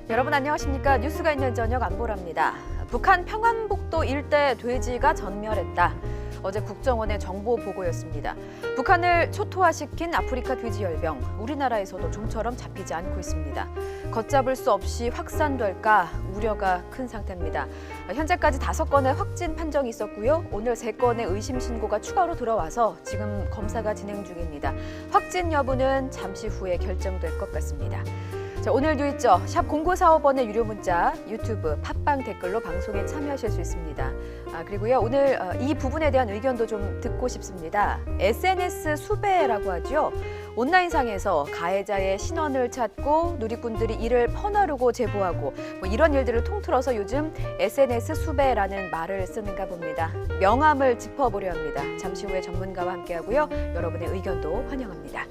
여러분 안녕하십니까? 뉴스가 있는 저녁 안보랍니다. 북한 평안북도 일대 돼지가 전멸했다. 어제 국정원의 정보 보고였습니다. 북한을 초토화시킨 아프리카 돼지열병, 우리나라에서도 좀처럼 잡히지 않고 있습니다. 걷잡을 수 없이 확산될까 우려가 큰 상태입니다. 현재까지 5건의 확진 판정이 있었고요. 오늘 3건의 의심 신고가 추가로 들어와서 지금 검사가 진행 중입니다. 확진 여부는 잠시 후에 결정될 것 같습니다. 자, 오늘도 있죠. 샵 0945번의 유료 문자, 유튜브, 팟빵 댓글로 방송에 참여하실 수 있습니다. 그리고요, 오늘 이 부분에 대한 의견도 좀 듣고 싶습니다. SNS 수배라고 하죠. 온라인상에서 가해자의 신원을 찾고 누리꾼들이 이를 퍼나르고 제보하고 이런 일들을 통틀어서 요즘 SNS 수배라는 말을 쓰는가 봅니다. 명암을 짚어보려 합니다. 잠시 후에 전문가와 함께하고요. 여러분의 의견도 환영합니다.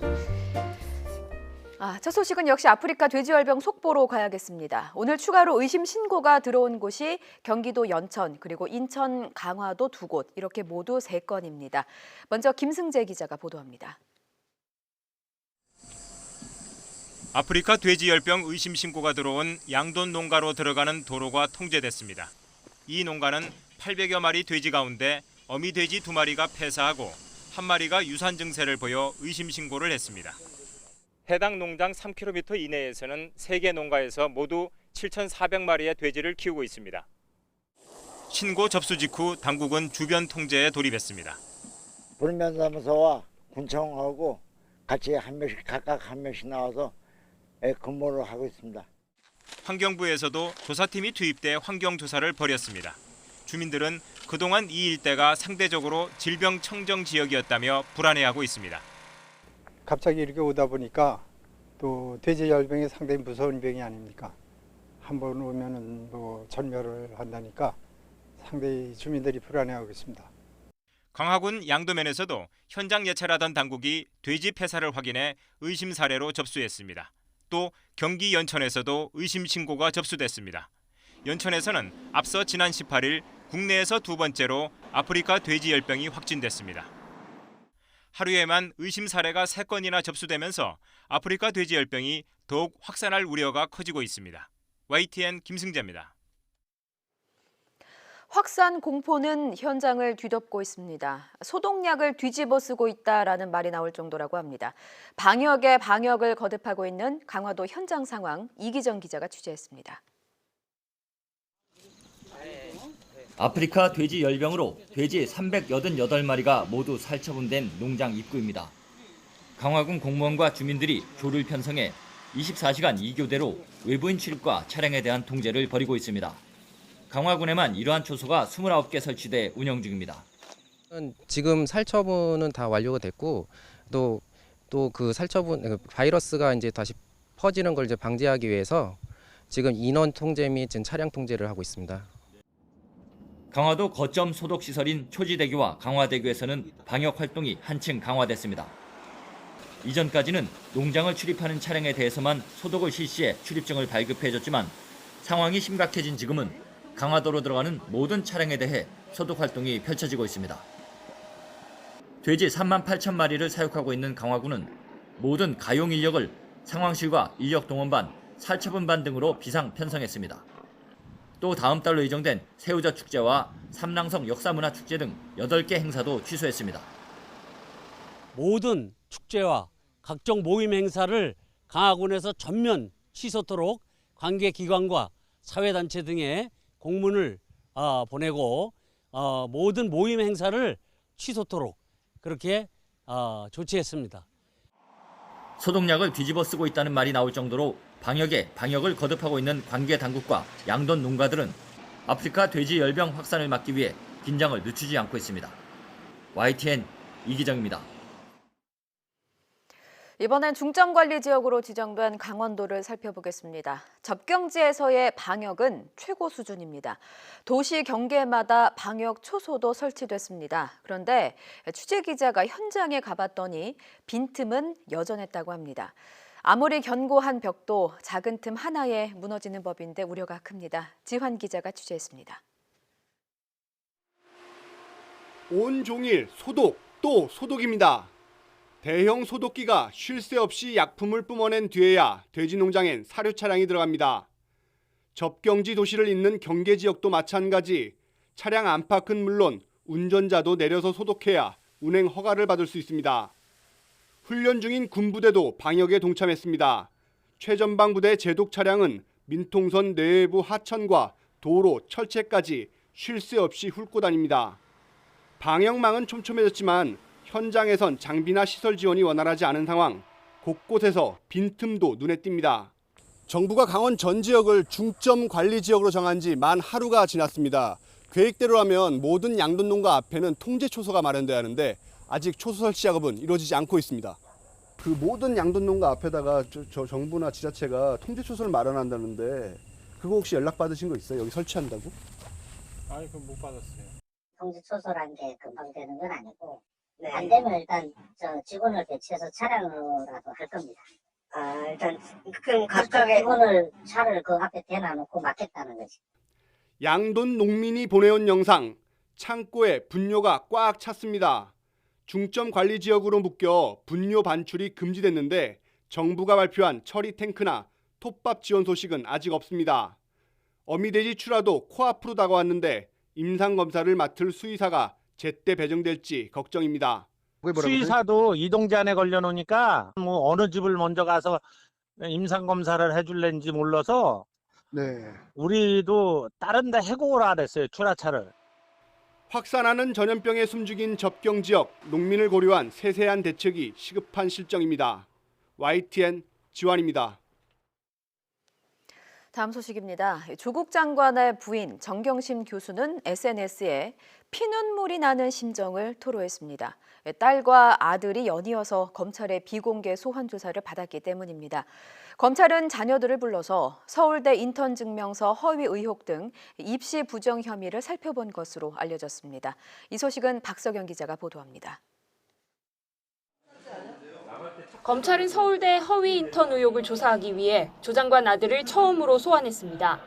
첫 소식은 역시 아프리카 돼지열병 속보로 가야겠습니다. 오늘 추가로 의심 신고가 들어온 곳이 경기도 연천, 그리고 인천, 강화도 2곳, 이렇게 모두 3건입니다. 먼저 김승재 기자가 보도합니다. 아프리카 돼지열병 의심 신고가 들어온 양돈 농가로 들어가는 도로가 통제됐습니다. 이 농가는 800여 마리 돼지 가운데 어미 돼지 2마리가 폐사하고 1마리가 유산 증세를 보여 의심 신고를 했습니다. 해당 농장 3km 이내에서는 3개 농가에서 모두 7,400마리의 돼지를 키우고 있습니다. 신고 접수 직후 당국은 주변 통제에 돌입했습니다. 불면사무소와 군청하고 같이 각각 한 명씩 나와서 근무를 하고 있습니다. 환경부에서도 조사팀이 투입돼 환경조사를 벌였습니다. 주민들은 그동안 이 일대가 상대적으로 질병 청정 지역이었다며 불안해하고 있습니다. 갑자기 이렇게 오다 보니까 또 돼지열병이 상당히 무서운 병이 아닙니까? 한번 오면은 전멸을 한다니까 상당히 주민들이 불안해하고 있습니다. 강화군 양도면에서도 현장 예찰하던 당국이 돼지 폐사를 확인해 의심 사례로 접수했습니다. 또 경기 연천에서도 의심 신고가 접수됐습니다. 연천에서는 앞서 지난 18일 국내에서 2번째로 아프리카 돼지열병이 확진됐습니다. 하루에만 의심 사례가 3건이나 접수되면서 아프리카 돼지열병이 더욱 확산할 우려가 커지고 있습니다. YTN 김승재입니다. 확산 공포는 현장을 뒤덮고 있습니다. 소독약을 뒤집어 쓰고 있다라는 말이 나올 정도라고 합니다. 방역에 방역을 거듭하고 있는 강화도 현장 상황, 이기정 기자가 취재했습니다. 아프리카 돼지 열병으로 돼지 388마리가 모두 살처분된 농장 입구입니다. 강화군 공무원과 주민들이 조를 편성해 24시간 2교대로 외부인 출입과 차량에 대한 통제를 벌이고 있습니다. 강화군에만 이러한 초소가 29개 설치돼 운영 중입니다. 지금 살처분은 다 완료가 됐고 또 그 살처분 바이러스가 이제 다시 퍼지는 걸 이제 방지하기 위해서 지금 인원 통제 및 지금 차량 통제를 하고 있습니다. 강화도 거점 소독 시설인 초지대교와 강화대교에서는 방역 활동이 한층 강화됐습니다. 이전까지는 농장을 출입하는 차량에 대해서만 소독을 실시해 출입증을 발급해줬지만 상황이 심각해진 지금은 강화도로 들어가는 모든 차량에 대해 소독 활동이 펼쳐지고 있습니다. 돼지 38,000마리를 사육하고 있는 강화군은 모든 가용 인력을 상황실과 인력 동원반, 살처분반 등으로 비상 편성했습니다. 또 다음 달로 예정된 새우젓 축제와 삼랑성 역사문화축제 등 8개 행사도 취소했습니다. 모든 축제와 각종 모임 행사를 강화군에서 전면 취소토록 관계기관과 사회단체 등에 공문을 보내고 모든 모임 행사를 취소토록 그렇게 조치했습니다. 소독약을 뒤집어 쓰고 있다는 말이 나올 정도로 방역에 방역을 거듭하고 있는 관계 당국과 양돈 농가들은 아프리카 돼지 열병 확산을 막기 위해 긴장을 늦추지 않고 있습니다. YTN 이기정입니다. 이번엔 중점관리 지역으로 지정된 강원도를 살펴보겠습니다. 접경지에서의 방역은 최고 수준입니다. 도시 경계마다 방역 초소도 설치됐습니다. 그런데 취재 기자가 현장에 가봤더니 빈틈은 여전했다고 합니다. 아무리 견고한 벽도 작은 틈 하나에 무너지는 법인데 우려가 큽니다. 지환 기자가 취재했습니다. 온종일 소독 또 소독입니다. 대형 소독기가 쉴 새 없이 약품을 뿜어낸 뒤에야 돼지 농장엔 사료 차량이 들어갑니다. 접경지 도시를 잇는 경계 지역도 마찬가지. 차량 안팎은 물론 운전자도 내려서 소독해야 운행 허가를 받을 수 있습니다. 훈련 중인 군부대도 방역에 동참했습니다. 최전방 부대 제독 차량은 민통선 내부 하천과 도로, 철책까지 쉴 새 없이 훑고 다닙니다. 방역망은 촘촘해졌지만 현장에선 장비나 시설 지원이 원활하지 않은 상황, 곳곳에서 빈틈도 눈에 띕니다. 정부가 강원 전 지역을 중점 관리 지역으로 정한 지 만 하루가 지났습니다. 계획대로라면 모든 양돈농가 앞에는 통제 초소가 마련돼야 하는데 아직 초소 설치 작업은 이루어지지 않고 있습니다. 그 모든 양돈농가 앞에다가 정부나 지자체가 통제 초소를 마련한다는데 그거 혹시 연락 받으신 거 있어요? 여기 설치한다고? 아니, 그건 못 받았어요. 통제 초소라는 게 금방 되는 건 아니고 안 되면 일단 직원을 배치해서 차량으로라도 할 겁니다. 일단 그럼 각각의 직원을 차를 그 앞에 대놔놓고 막겠다는 거지. 양돈 농민이 보내온 영상, 창고에 분뇨가 꽉 찼습니다. 중점 관리 지역으로 묶여 분뇨 반출이 금지됐는데 정부가 발표한 처리 탱크나 톱밥 지원 소식은 아직 없습니다. 어미돼지 출하도 코앞으로 다가왔는데 임상검사를 맡을 수의사가 제때 배정될지 걱정입니다. 수의사도 이동제한에 걸려놓으니까 뭐 어느 집을 먼저 가서 임상검사를 해줄는지 몰라서 우리도 다른 데 해고 오라 그랬어요, 출하차를. 확산하는 전염병에 숨죽인 접경 지역, 농민을 고려한 세세한 대책이 시급한 실정입니다. YTN 지환입니다. 다음 소식입니다. 조국 장관의 부인 정경심 교수는 SNS에 피눈물이 나는 심정을 토로했습니다. 딸과 아들이 연이어서 검찰의 비공개 소환 조사를 받았기 때문입니다. 검찰은 자녀들을 불러서 서울대 인턴 증명서 허위 의혹 등 입시 부정 혐의를 살펴본 것으로 알려졌습니다. 이 소식은 박석영 기자가 보도합니다. 검찰은 서울대 허위 인턴 의혹을 조사하기 위해 조 장관 아들을 처음으로 소환했습니다.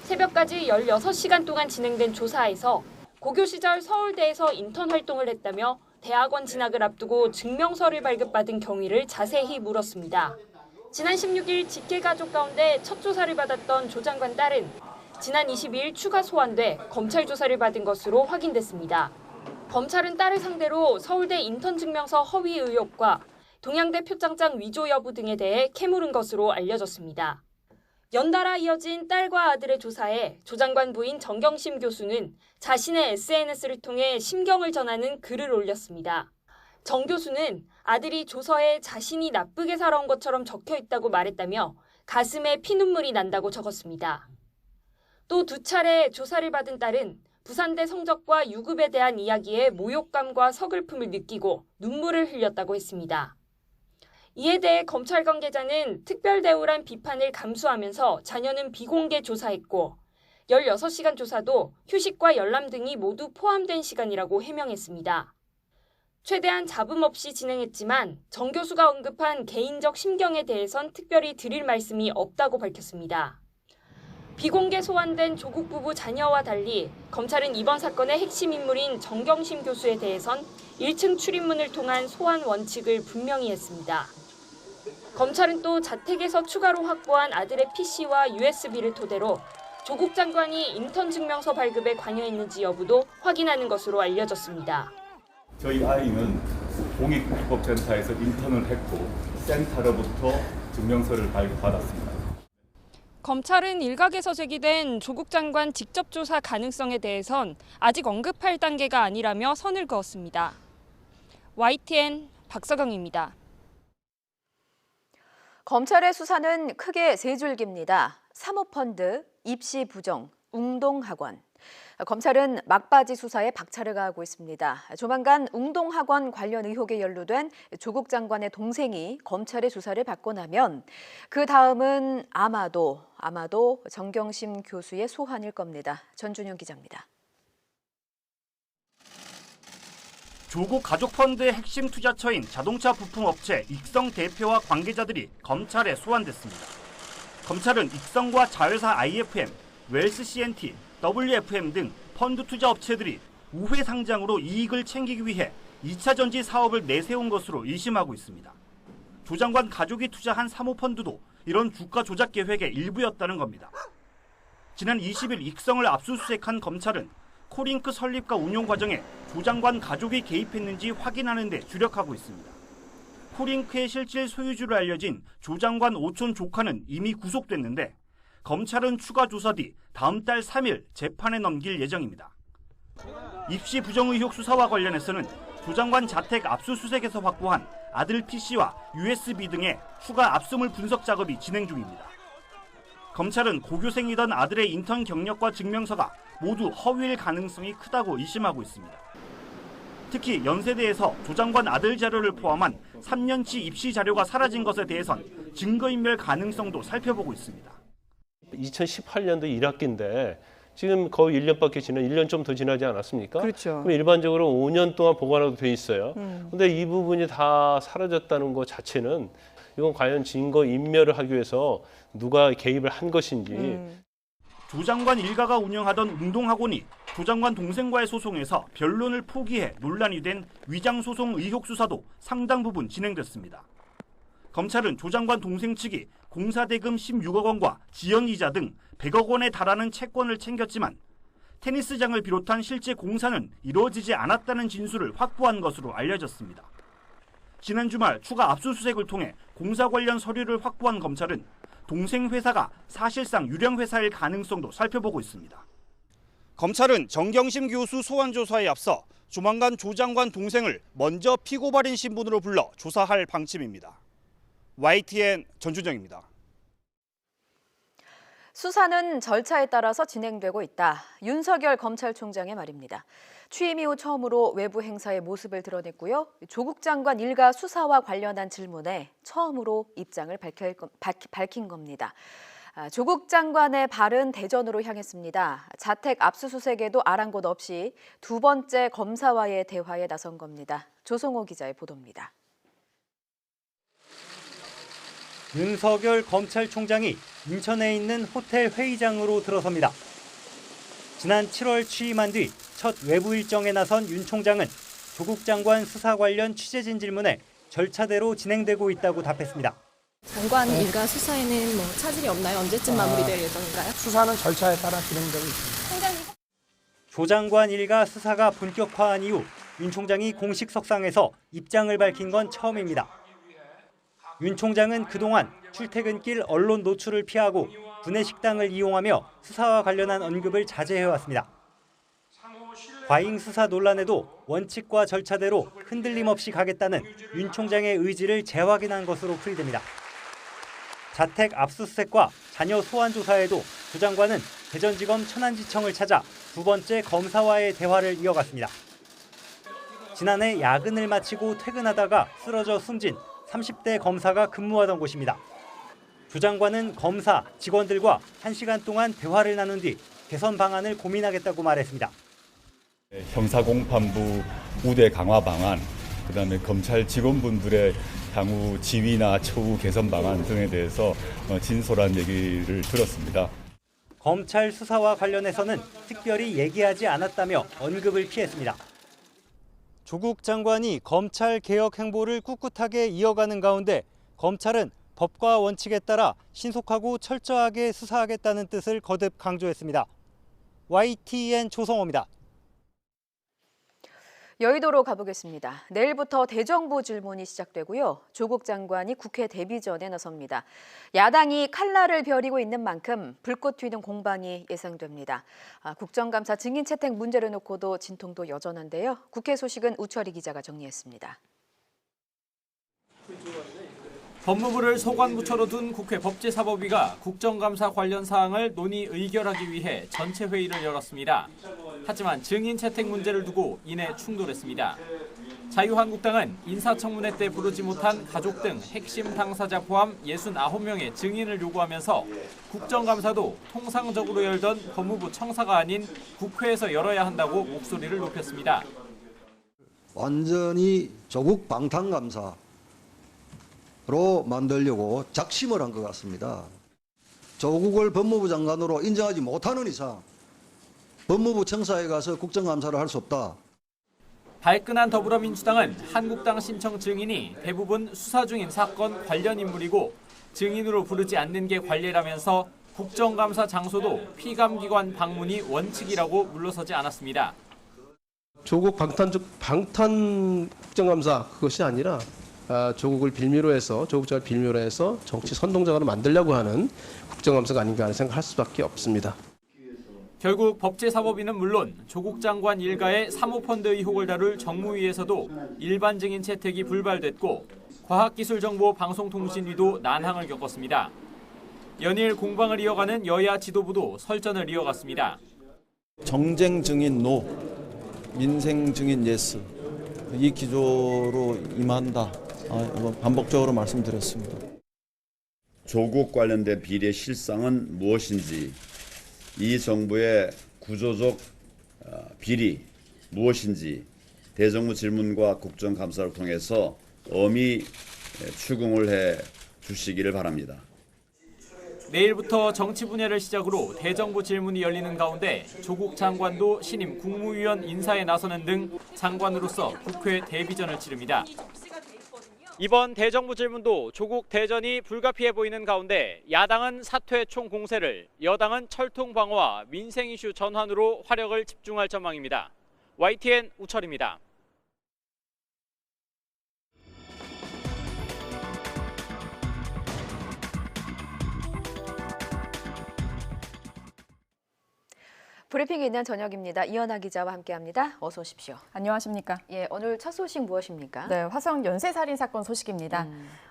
새벽까지 16시간 동안 진행된 조사에서 고교 시절 서울대에서 인턴 활동을 했다며 대학원 진학을 앞두고 증명서를 발급받은 경위를 자세히 물었습니다. 지난 16일 직계 가족 가운데 첫 조사를 받았던 조 장관 딸은 지난 22일 추가 소환돼 검찰 조사를 받은 것으로 확인됐습니다. 검찰은 딸을 상대로 서울대 인턴 증명서 허위 의혹과 동양대 표창장 위조 여부 등에 대해 캐물은 것으로 알려졌습니다. 연달아 이어진 딸과 아들의 조사에 조 장관 부인 정경심 교수는 자신의 SNS를 통해 심경을 전하는 글을 올렸습니다. 정 교수는 아들이 조서에 자신이 나쁘게 살아온 것처럼 적혀 있다고 말했다며 가슴에 피눈물이 난다고 적었습니다. 또 두 차례 조사를 받은 딸은 부산대 성적과 유급에 대한 이야기에 모욕감과 서글픔을 느끼고 눈물을 흘렸다고 했습니다. 이에 대해 검찰 관계자는 특별 대우란 비판을 감수하면서 자녀는 비공개 조사했고 16시간 조사도 휴식과 열람 등이 모두 포함된 시간이라고 해명했습니다. 최대한 잡음 없이 진행했지만 정 교수가 언급한 개인적 심경에 대해선 특별히 드릴 말씀이 없다고 밝혔습니다. 비공개 소환된 조국 부부 자녀와 달리 검찰은 이번 사건의 핵심 인물인 정경심 교수에 대해선 1층 출입문을 통한 소환 원칙을 분명히 했습니다. 검찰은 또 자택에서 추가로 확보한 아들의 PC와 USB를 토대로 조국 장관이 인턴 증명서 발급에 관여했는지 여부도 확인하는 것으로 알려졌습니다. 저희 아이는 공익국법센터에서 인턴을 했고 센터로부터 증명서를 발급받았습니다. 검찰은 일각에서 제기된 조국 장관 직접 조사 가능성에 대해선 아직 언급할 단계가 아니라며 선을 그었습니다. YTN 박서경입니다. 검찰의 수사는 크게 세 줄기입니다. 사모펀드, 입시 부정, 웅동학원. 검찰은 막바지 수사에 박차를 가하고 있습니다. 조만간 웅동학원 관련 의혹에 연루된 조국 장관의 동생이 검찰의 수사를 받고 나면 그 다음은 아마도 정경심 교수의 소환일 겁니다. 전준영 기자입니다. 조국 가족펀드의 핵심 투자처인 자동차 부품업체 익성 대표와 관계자들이 검찰에 소환됐습니다. 검찰은 익성과 자회사 IFM, 웰스 CNT, WFM 등 펀드 투자 업체들이 우회 상장으로 이익을 챙기기 위해 2차 전지 사업을 내세운 것으로 의심하고 있습니다. 조 장관 가족이 투자한 사모펀드도 이런 주가 조작 계획의 일부였다는 겁니다. 지난 20일 익성을 압수수색한 검찰은 코링크 설립과 운용 과정에 조 장관 가족이 개입했는지 확인하는 데 주력하고 있습니다. 코링크의 실질 소유주로 알려진 조 장관 오촌 조카는 이미 구속됐는데 검찰은 추가 조사 뒤 다음 달 3일 재판에 넘길 예정입니다. 입시 부정 의혹 수사와 관련해서는 조 장관 자택 압수수색에서 확보한 아들 PC와 USB 등의 추가 압수물 분석 작업이 진행 중입니다. 검찰은 고교생이던 아들의 인턴 경력과 증명서가 모두 허위일 가능성이 크다고 의심하고 있습니다. 특히 연세대에서 조 장관 아들 자료를 포함한 3년치 입시 자료가 사라진 것에 대해선 증거인멸 가능성도 살펴보고 있습니다. 2018년도 1학기인데 지금 거의 1년밖에 1년 좀 더 지나지 않았습니까? 그렇죠. 그럼 일반적으로 5년 동안 보관하도 돼 있어요. 근데 이 부분이 다 사라졌다는 것 자체는 이건 과연 증거 인멸을 하기 위해서 누가 개입을 한 것인지. 조 장관 일가가 운영하던 운동학원이 조 장관 동생과의 소송에서 변론을 포기해 논란이 된 위장소송 의혹 수사도 상당 부분 진행됐습니다. 검찰은 조 장관 동생 측이 공사대금 16억 원과 지연이자 등 100억 원에 달하는 채권을 챙겼지만 테니스장을 비롯한 실제 공사는 이루어지지 않았다는 진술을 확보한 것으로 알려졌습니다. 지난 주말 추가 압수수색을 통해 공사 관련 서류를 확보한 검찰은 동생 회사가 사실상 유령 회사일 가능성도 살펴보고 있습니다. 검찰은 정경심 교수 소환 조사에 앞서 조만간 조 장관 동생을 먼저 피고발인 신분으로 불러 조사할 방침입니다. YTN 전준정입니다. 수사는 절차에 따라서 진행되고 있다. 윤석열 검찰총장의 말입니다. 취임 이후 처음으로 외부 행사의 모습을 드러냈고요. 조국 장관 일가 수사와 관련한 질문에 처음으로 입장을 밝힌 겁니다. 조국 장관의 발은 대전으로 향했습니다. 자택 압수수색에도 아랑곳 없이 두 번째 검사와의 대화에 나선 겁니다. 조성호 기자의 보도입니다. 윤석열 검찰총장이 인천에 있는 호텔 회의장으로 들어섭니다. 지난 7월 취임한 뒤 첫 외부 일정에 나선 윤 총장은 조국 장관 수사 관련 취재진 질문에 절차대로 진행되고 있다고 답했습니다. 장관 일가 수사에는 차질이 없나요? 언제쯤 마무리될 예정인가요? 수사는 절차에 따라 진행되고 있습니다. 조 장관 일가 수사가 본격화한 이후 윤 총장이 공식 석상에서 입장을 밝힌 건 처음입니다. 윤 총장은 그동안 출퇴근길 언론 노출을 피하고 구내식당을 이용하며 수사와 관련한 언급을 자제해왔습니다. 과잉 수사 논란에도 원칙과 절차대로 흔들림 없이 가겠다는 윤 총장의 의지를 재확인한 것으로 풀이됩니다. 자택 압수수색과 자녀 소환 조사에도 조 장관은 대전지검 천안지청을 찾아 두 번째 검사와의 대화를 이어갔습니다. 지난해 야근을 마치고 퇴근하다가 쓰러져 숨진 30대 검사가 근무하던 곳입니다. 조 장관은 검사, 직원들과 1시간 동안 대화를 나눈 뒤 개선 방안을 고민하겠다고 말했습니다. 형사공판부 우대 강화 방안, 그다음에 검찰 직원분들의 향후 지위나 처우 개선 방안 등에 대해서 진솔한 얘기를 들었습니다. 검찰 수사와 관련해서는 특별히 얘기하지 않았다며 언급을 피했습니다. 조국 장관이 검찰 개혁 행보를 꿋꿋하게 이어가는 가운데 검찰은 법과 원칙에 따라 신속하고 철저하게 수사하겠다는 뜻을 거듭 강조했습니다. YTN 조성호입니다. 여의도로 가보겠습니다. 내일부터 대정부 질문이 시작되고요. 조국 장관이 국회 데뷔전에 나섭니다. 야당이 칼날을 벼리고 있는 만큼 불꽃 튀는 공방이 예상됩니다. 국정감사 증인 채택 문제를 놓고도 진통도 여전한데요. 국회 소식은 우철희 기자가 정리했습니다. 법무부를 소관부처로 둔 국회 법제사법위가 국정감사 관련 사항을 논의 의결하기 위해 전체 회의를 열었습니다. 하지만 증인 채택 문제를 두고 이내 충돌했습니다. 자유한국당은 인사청문회 때 부르지 못한 가족 등 핵심 당사자 포함 69명의 증인을 요구하면서 국정감사도 통상적으로 열던 법무부 청사가 아닌 국회에서 열어야 한다고 목소리를 높였습니다. 완전히 조국 방탄감사로 만들려고 작심을 한 것 같습니다. 조국을 법무부 장관으로 인정하지 못하는 이상 법무부 청사에 가서 국정감사를 할 수 없다. 발끈한 더불어민주당은 한국당 신청 증인이 대부분 수사 중인 사건 관련 인물이고 증인으로 부르지 않는 게 관례라면서 국정감사 장소도 피감기관 방문이 원칙이라고 물러서지 않았습니다. 조국 방탄 국정감사 그것이 아니라 조국을 빌미로 해서 조국장을 빌미로 해서 정치 선동작으로 만들려고 하는 국정감사가 아닌가 하는 생각을 할 수밖에 없습니다. 결국 법제사법위는 물론 조국 장관 일가의 사모펀드 의혹을 다룰 정무위에서도 일반 증인 채택이 불발됐고 과학기술정보방송통신위도 난항을 겪었습니다. 연일 공방을 이어가는 여야 지도부도 설전을 이어갔습니다. 정쟁 증인 노, 민생 증인 예스 이 기조로 임한다. 반복적으로 말씀드렸습니다. 조국 관련된 비리의 실상은 무엇인지, 이 정부의 구조적 비리 무엇인지 대정부 질문과 국정감사를 통해서 엄히 추궁을 해 주시기를 바랍니다. 내일부터 정치 분야를 시작으로 대정부 질문이 열리는 가운데 조국 장관도 신임 국무위원 인사에 나서는 등 장관으로서 국회 데뷔전을 치릅니다. 이번 대정부 질문도 조국 대전이 불가피해 보이는 가운데 야당은 사퇴 총공세를, 여당은 철통 방어와 민생 이슈 전환으로 화력을 집중할 전망입니다. YTN 우철입니다. 브리핑이 있는 저녁입니다. 이현아 기자와 함께합니다. 어서 오십시오. 안녕하십니까? 예, 오늘 첫 소식 무엇입니까? 네, 화성 연쇄살인 사건 소식입니다.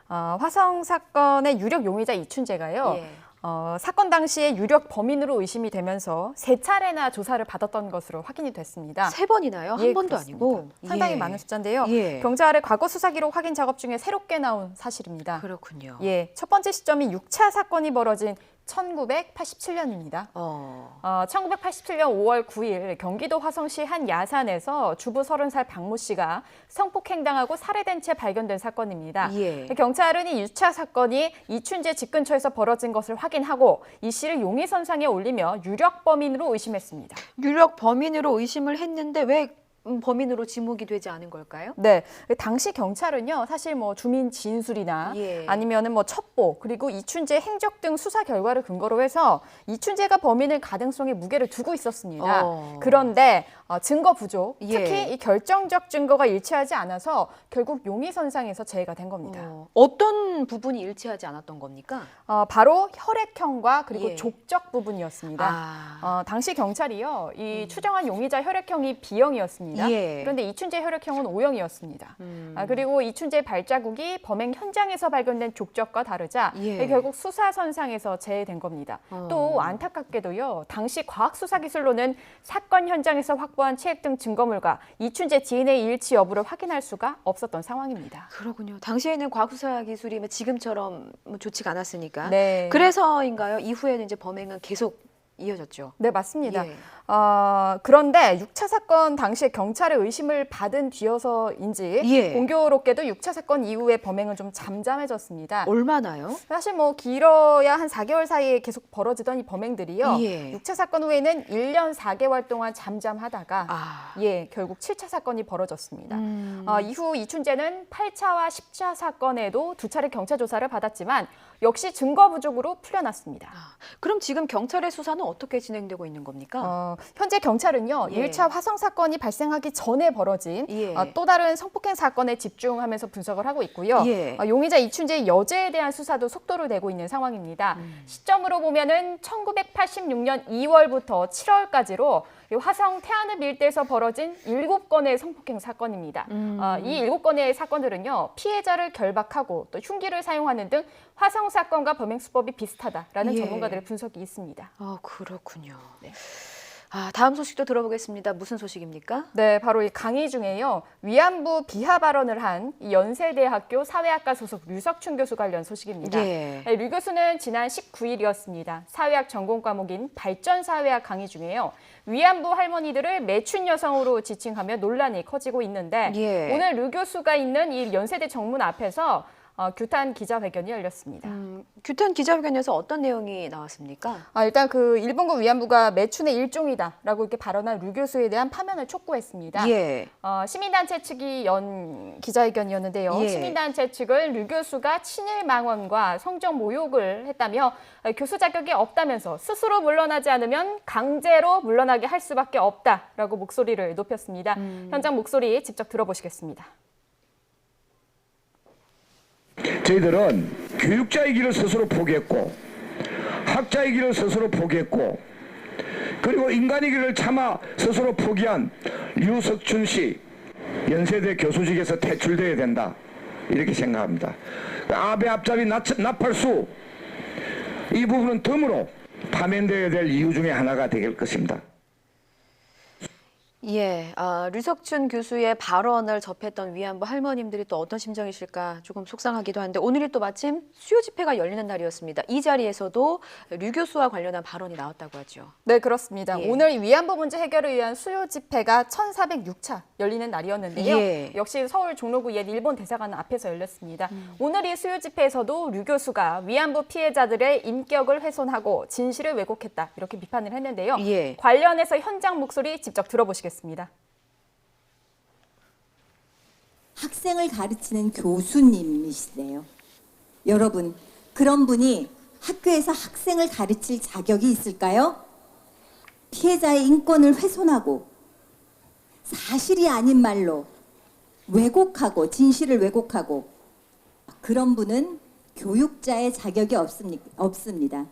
화성 사건의 유력 용의자 이춘재가요. 예. 사건 당시에 유력 범인으로 의심이 되면서 3차례나 조사를 받았던 것으로 확인이 됐습니다. 3번이나요? 한 번도 그렇습니다. 아니고? 상당히 예. 많은 숫자인데요. 예. 경찰의 과거 수사 기록 확인 작업 중에 새롭게 나온 사실입니다. 그렇군요. 예, 첫 번째 시점이 6차 사건이 벌어진 1987년입니다. 1987년 5월 9일 경기도 화성시 한 야산에서 주부 30살 박모 씨가 성폭행당하고 살해된 채 발견된 사건입니다. 예. 경찰은 이 6차 사건이 이춘재 집 근처에서 벌어진 것을 확인하고 이 씨를 용의선상에 올리며 유력 범인으로 의심했습니다. 유력 범인으로 의심을 했는데 왜 범인으로 지목이 되지 않은 걸까요? 네, 당시 경찰은요, 사실 뭐 주민 진술이나 예. 아니면은 뭐 첩보 그리고 이춘재 행적 등 수사 결과를 근거로 해서 이춘재가 범인일 가능성에 무게를 두고 있었습니다. 그런데 증거 부족, 예. 특히 이 결정적 증거가 일치하지 않아서 결국 용의선상에서 제외가 된 겁니다. 어떤 부분이 일치하지 않았던 겁니까? 바로 혈액형과 그리고 예. 족적 부분이었습니다. 당시 경찰이요, 이 추정한 용의자 혈액형이 B형이었습니다. 예. 그런데 이춘재 혈액형은 O형이었습니다. 그리고 이춘재 발자국이 범행 현장에서 발견된 족적과 다르자 예. 결국 수사선상에서 제외된 겁니다. 또 안타깝게도요, 당시 과학수사기술로는 사건 현장에서 확보한 체액 등 증거물과 이춘재 DNA 일치 여부를 확인할 수가 없었던 상황입니다. 그렇군요. 당시에는 과학수사 기술이 지금처럼 좋지가 않았으니까. 네. 그래서인가요? 이후에는 이제 범행은 계속 이어졌죠. 네, 맞습니다. 예. 그런데 6차 사건 당시에 경찰의 의심을 받은 뒤여서인지 예. 공교롭게도 6차 사건 이후에 범행은 좀 잠잠해졌습니다. 얼마나요? 사실 뭐 길어야 한 4개월 사이에 계속 벌어지던 이 범행들이요. 예. 6차 사건 후에는 1년 4개월 동안 잠잠하다가 결국 7차 사건이 벌어졌습니다. 이후 이춘재는 8차와 10차 사건에도 2차례 경찰 조사를 받았지만 역시 증거 부족으로 풀려났습니다. 그럼 지금 경찰의 수사는 어떻게 진행되고 있는 겁니까? 현재 경찰은요, 예. 1차 화성 사건이 발생하기 전에 벌어진 예. 또 다른 성폭행 사건에 집중하면서 분석을 하고 있고요. 예. 용의자 이춘재의 여죄에 대한 수사도 속도를 내고 있는 상황입니다. 시점으로 보면은 1986년 2월부터 7월까지로 화성 태안읍 일대에서 벌어진 7건의 성폭행 사건입니다. 이 7건의 사건들은요, 피해자를 결박하고 또 흉기를 사용하는 등 화성 사건과 범행 수법이 비슷하다라는 예. 전문가들의 분석이 있습니다. 그렇군요. 네. 다음 소식도 들어보겠습니다. 무슨 소식입니까? 네, 바로 이 강의 중에요. 위안부 비하 발언을 한 이 연세대학교 사회학과 소속 류석춘 교수 관련 소식입니다. 예. 류 교수는 지난 19일이었습니다. 사회학 전공 과목인 발전사회학 강의 중에요. 위안부 할머니들을 매춘 여성으로 지칭하며 논란이 커지고 있는데 예. 오늘 류 교수가 있는 이 연세대 정문 앞에서 규탄 기자회견이 열렸습니다. 규탄 기자회견에서 어떤 내용이 나왔습니까? 일단 그 일본군 위안부가 매춘의 일종이다라고 이렇게 발언한 류 교수에 대한 파면을 촉구했습니다. 예. 시민단체 측이 연 기자회견이었는데요. 예. 시민단체 측은 류 교수가 친일 망언과 성적 모욕을 했다며 교수 자격이 없다면서 스스로 물러나지 않으면 강제로 물러나게 할 수밖에 없다라고 목소리를 높였습니다. 현장 목소리 직접 들어보시겠습니다. 저희들은 교육자의 길을 스스로 포기했고 학자의 길을 스스로 포기했고 그리고 인간의 길을 차마 스스로 포기한 류석춘 씨 연세대 교수직에서 퇴출돼야 된다 이렇게 생각합니다. 아베 앞잡이 나팔수 이 부분은 덤으로 파면되어야 될 이유 중에 하나가 될 것입니다. 예, 류석춘 교수의 발언을 접했던 위안부 할머님들이 또 어떤 심정이실까 조금 속상하기도 한데 오늘이 또 마침 수요 집회가 열리는 날이었습니다. 이 자리에서도 류 교수와 관련한 발언이 나왔다고 하죠. 네, 그렇습니다. 예. 오늘 위안부 문제 해결을 위한 수요 집회가 1406차 열리는 날이었는데요. 예. 역시 서울 종로구 옛 일본 대사관 앞에서 열렸습니다. 오늘 이 수요 집회에서도 류 교수가 위안부 피해자들의 인격을 훼손하고 진실을 왜곡했다 이렇게 비판을 했는데요. 예. 관련해서 현장 목소리 직접 들어보시겠습니다. 학생을 가르치는 교수님이시네요. 여러분, 그런 분이 학교에서 학생을 가르칠 자격이 있을까요? 피해자의 인권을 훼손하고 사실이 아닌 말로 왜곡하고 진실을 왜곡하고 그런 분은 교육자의 자격이 없습니다.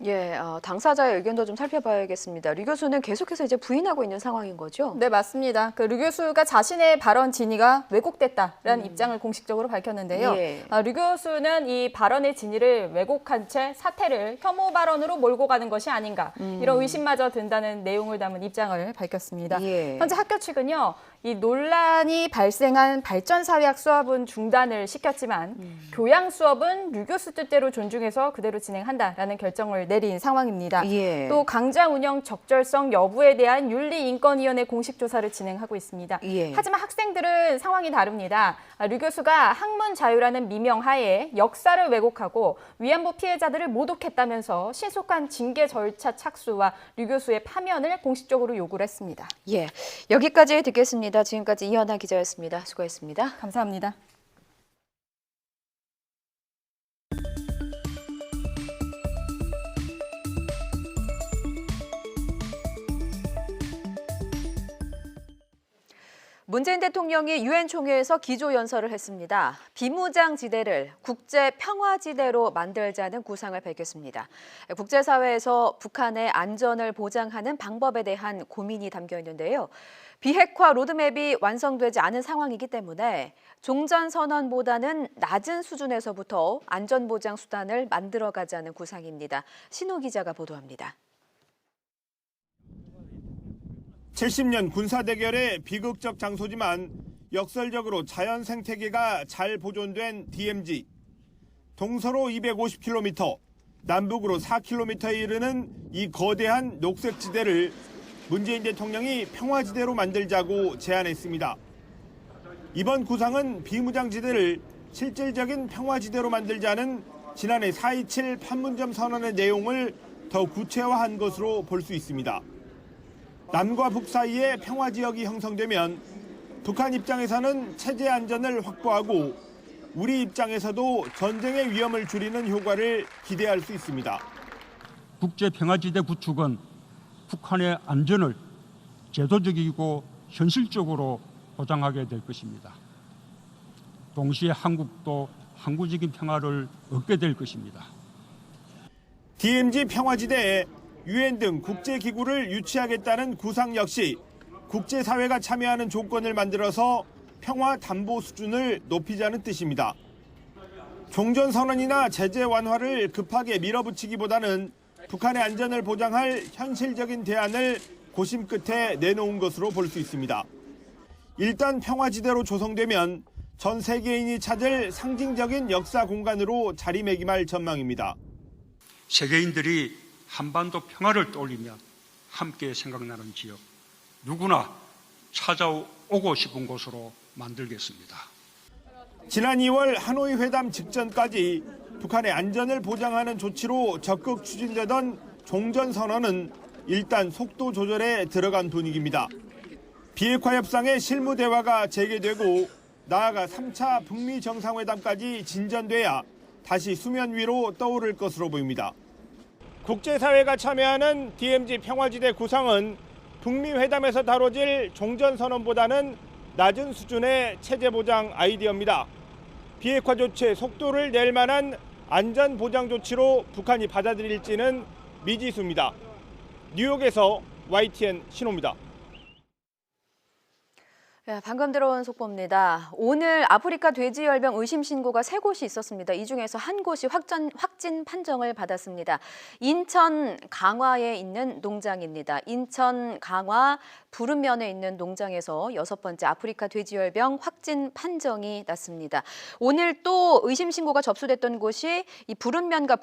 예, 당사자의 의견도 좀 살펴봐야겠습니다. 류 교수는 계속해서 이제 부인하고 있는 상황인 거죠? 네, 맞습니다. 류 교수가 자신의 발언 진위가 왜곡됐다라는 입장을 공식적으로 밝혔는데요. 예. 류 교수는 이 발언의 진위를 왜곡한 채 사태를 혐오 발언으로 몰고 가는 것이 아닌가 이런 의심마저 든다는 내용을 담은 입장을 밝혔습니다. 예. 현재 학교 측은요. 이 논란이 발생한 발전사회학 수업은 중단을 시켰지만 교양 수업은 류 교수 뜻대로 존중해서 그대로 진행한다라는 결정을 내린 상황입니다. 예. 또 강좌 운영 적절성 여부에 대한 윤리인권위원회 공식 조사를 진행하고 있습니다. 예. 하지만 학생들은 상황이 다릅니다. 류 교수가 학문 자유라는 미명하에 역사를 왜곡하고 위안부 피해자들을 모독했다면서 신속한 징계 절차 착수와 류 교수의 파면을 공식적으로 요구를 했습니다. 예, 여기까지 듣겠습니다. 지금까지 이현아 기자였습니다. 수고했습니다. 감사합니다. 문재인 대통령이 유엔 총회에서 기조연설을 했습니다. 비무장지대를 국제평화지대로 만들자는 구상을 밝혔습니다. 국제사회에서 북한의 안전을 보장하는 방법에 대한 고민이 담겨 있는데요. 비핵화 로드맵이 완성되지 않은 상황이기 때문에 종전선언보다는 낮은 수준에서부터 안전보장 수단을 만들어가자는 구상입니다. 신호 기자가 보도합니다. 70년 군사대결의 비극적 장소지만 역설적으로 자연 생태계가 잘 보존된 DMZ. 동서로 250km, 남북으로 4km에 이르는 이 거대한 녹색지대를 문재인 대통령이 평화지대로 만들자고 제안했습니다. 이번 구상은 비무장지대를 실질적인 평화지대로 만들자는 지난해 4.27 판문점 선언의 내용을 더 구체화한 것으로 볼 수 있습니다. 남과 북 사이에 평화지역이 형성되면 북한 입장에서는 체제 안전을 확보하고 우리 입장에서도 전쟁의 위험을 줄이는 효과를 기대할 수 있습니다. 국제평화지대 구축은 북한의 안전을 제도적이고 현실적으로 보장하게 될 것입니다. 동시에 한국도 항구적인 평화를 얻게 될 것입니다. DMZ 평화지대에 유엔 등 국제기구를 유치하겠다는 구상 역시 국제사회가 참여하는 조건을 만들어서 평화 담보 수준을 높이자는 뜻입니다. 종전선언이나 제재 완화를 급하게 밀어붙이기보다는 북한의 안전을 보장할 현실적인 대안을 고심 끝에 내놓은 것으로 볼 수 있습니다. 일단 평화지대로 조성되면 전 세계인이 찾을 상징적인 역사 공간으로 자리매김할 전망입니다. 세계인들이 한반도 평화를 떠올리며 함께 생각나는 지역, 누구나 찾아오고 싶은 곳으로 만들겠습니다. 지난 2월 하노이 회담 직전까지 북한의 안전을 보장하는 조치로 적극 추진되던 종전선언은 일단 속도 조절에 들어간 분위기입니다. 비핵화 협상의 실무 대화가 재개되고 나아가 3차 북미 정상회담까지 진전돼야 다시 수면 위로 떠오를 것으로 보입니다. 국제사회가 참여하는 DMZ 평화지대 구상은 북미 회담에서 다뤄질 종전선언보다는 낮은 수준의 체제보장 아이디어입니다. 비핵화 조치의 속도를 낼 만한 안전보장 조치로 북한이 받아들일지는 미지수입니다. 뉴욕에서 YTN 신호입니다. 방금 들어온 속보입니다. 오늘 아프리카 돼지열병 의심 신고가 3곳이 있었습니다. 이 중에서 한 곳이 확진 판정을 받았습니다. 인천 강화에 있는 농장입니다. 인천 강화 부른면에 있는 농장에서 6번째 아프리카 돼지열병 확진 판정이 났습니다. 오늘 또 의심 신고가 접수됐던 곳이 이 부른면과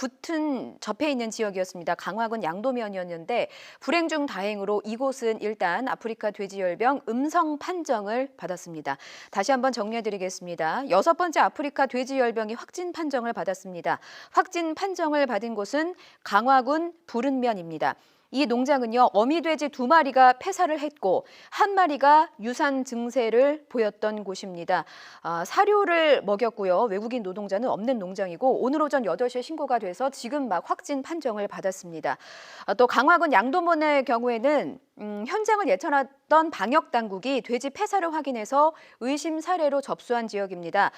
접해 있는 지역이었습니다. 강화군 양도면이었는데 불행 중 다행으로 이곳은 일단 아프리카 돼지열병 음성 판정을 받았습니다. 다시 한번 정리해드리겠습니다. 6번째 아프리카 돼지열병이 확진 판정을 받았습니다. 확진 판정을 받은 곳은 강화군 부른면입니다. 이 농장은요, 어미돼지 2마리가 폐사를 했고 1마리가 유산 증세를 보였던 곳입니다. 사료를 먹였고요. 외국인 노동자는 없는 농장이고 오늘 오전 8시에 신고가 돼서 지금 막 확진 판정을 받았습니다. 또 강화군 양도면의 경우에는 현장을 예천하던 방역당국이 돼지 폐사를 확인해서 의심 사례로 접수한 지역입니다.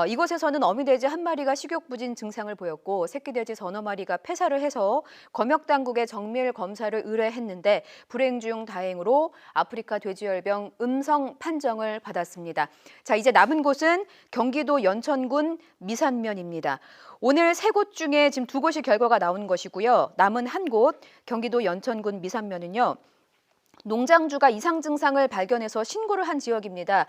이곳에서는 어미돼지 1마리가 식욕부진 증상을 보였고 새끼돼지 서너 마리가 폐사를 해서 검역당국에 정밀 검사를 의뢰했는데 불행 중 다행으로 아프리카 돼지열병 음성 판정을 받았습니다. 자, 이제 남은 곳은 경기도 연천군 미산면입니다. 오늘 3곳 중에 지금 2곳이 결과가 나온 것이고요. 남은 한 곳 경기도 연천군 미산면은요. 농장주가 이상 증상을 발견해서 신고를 한 지역입니다.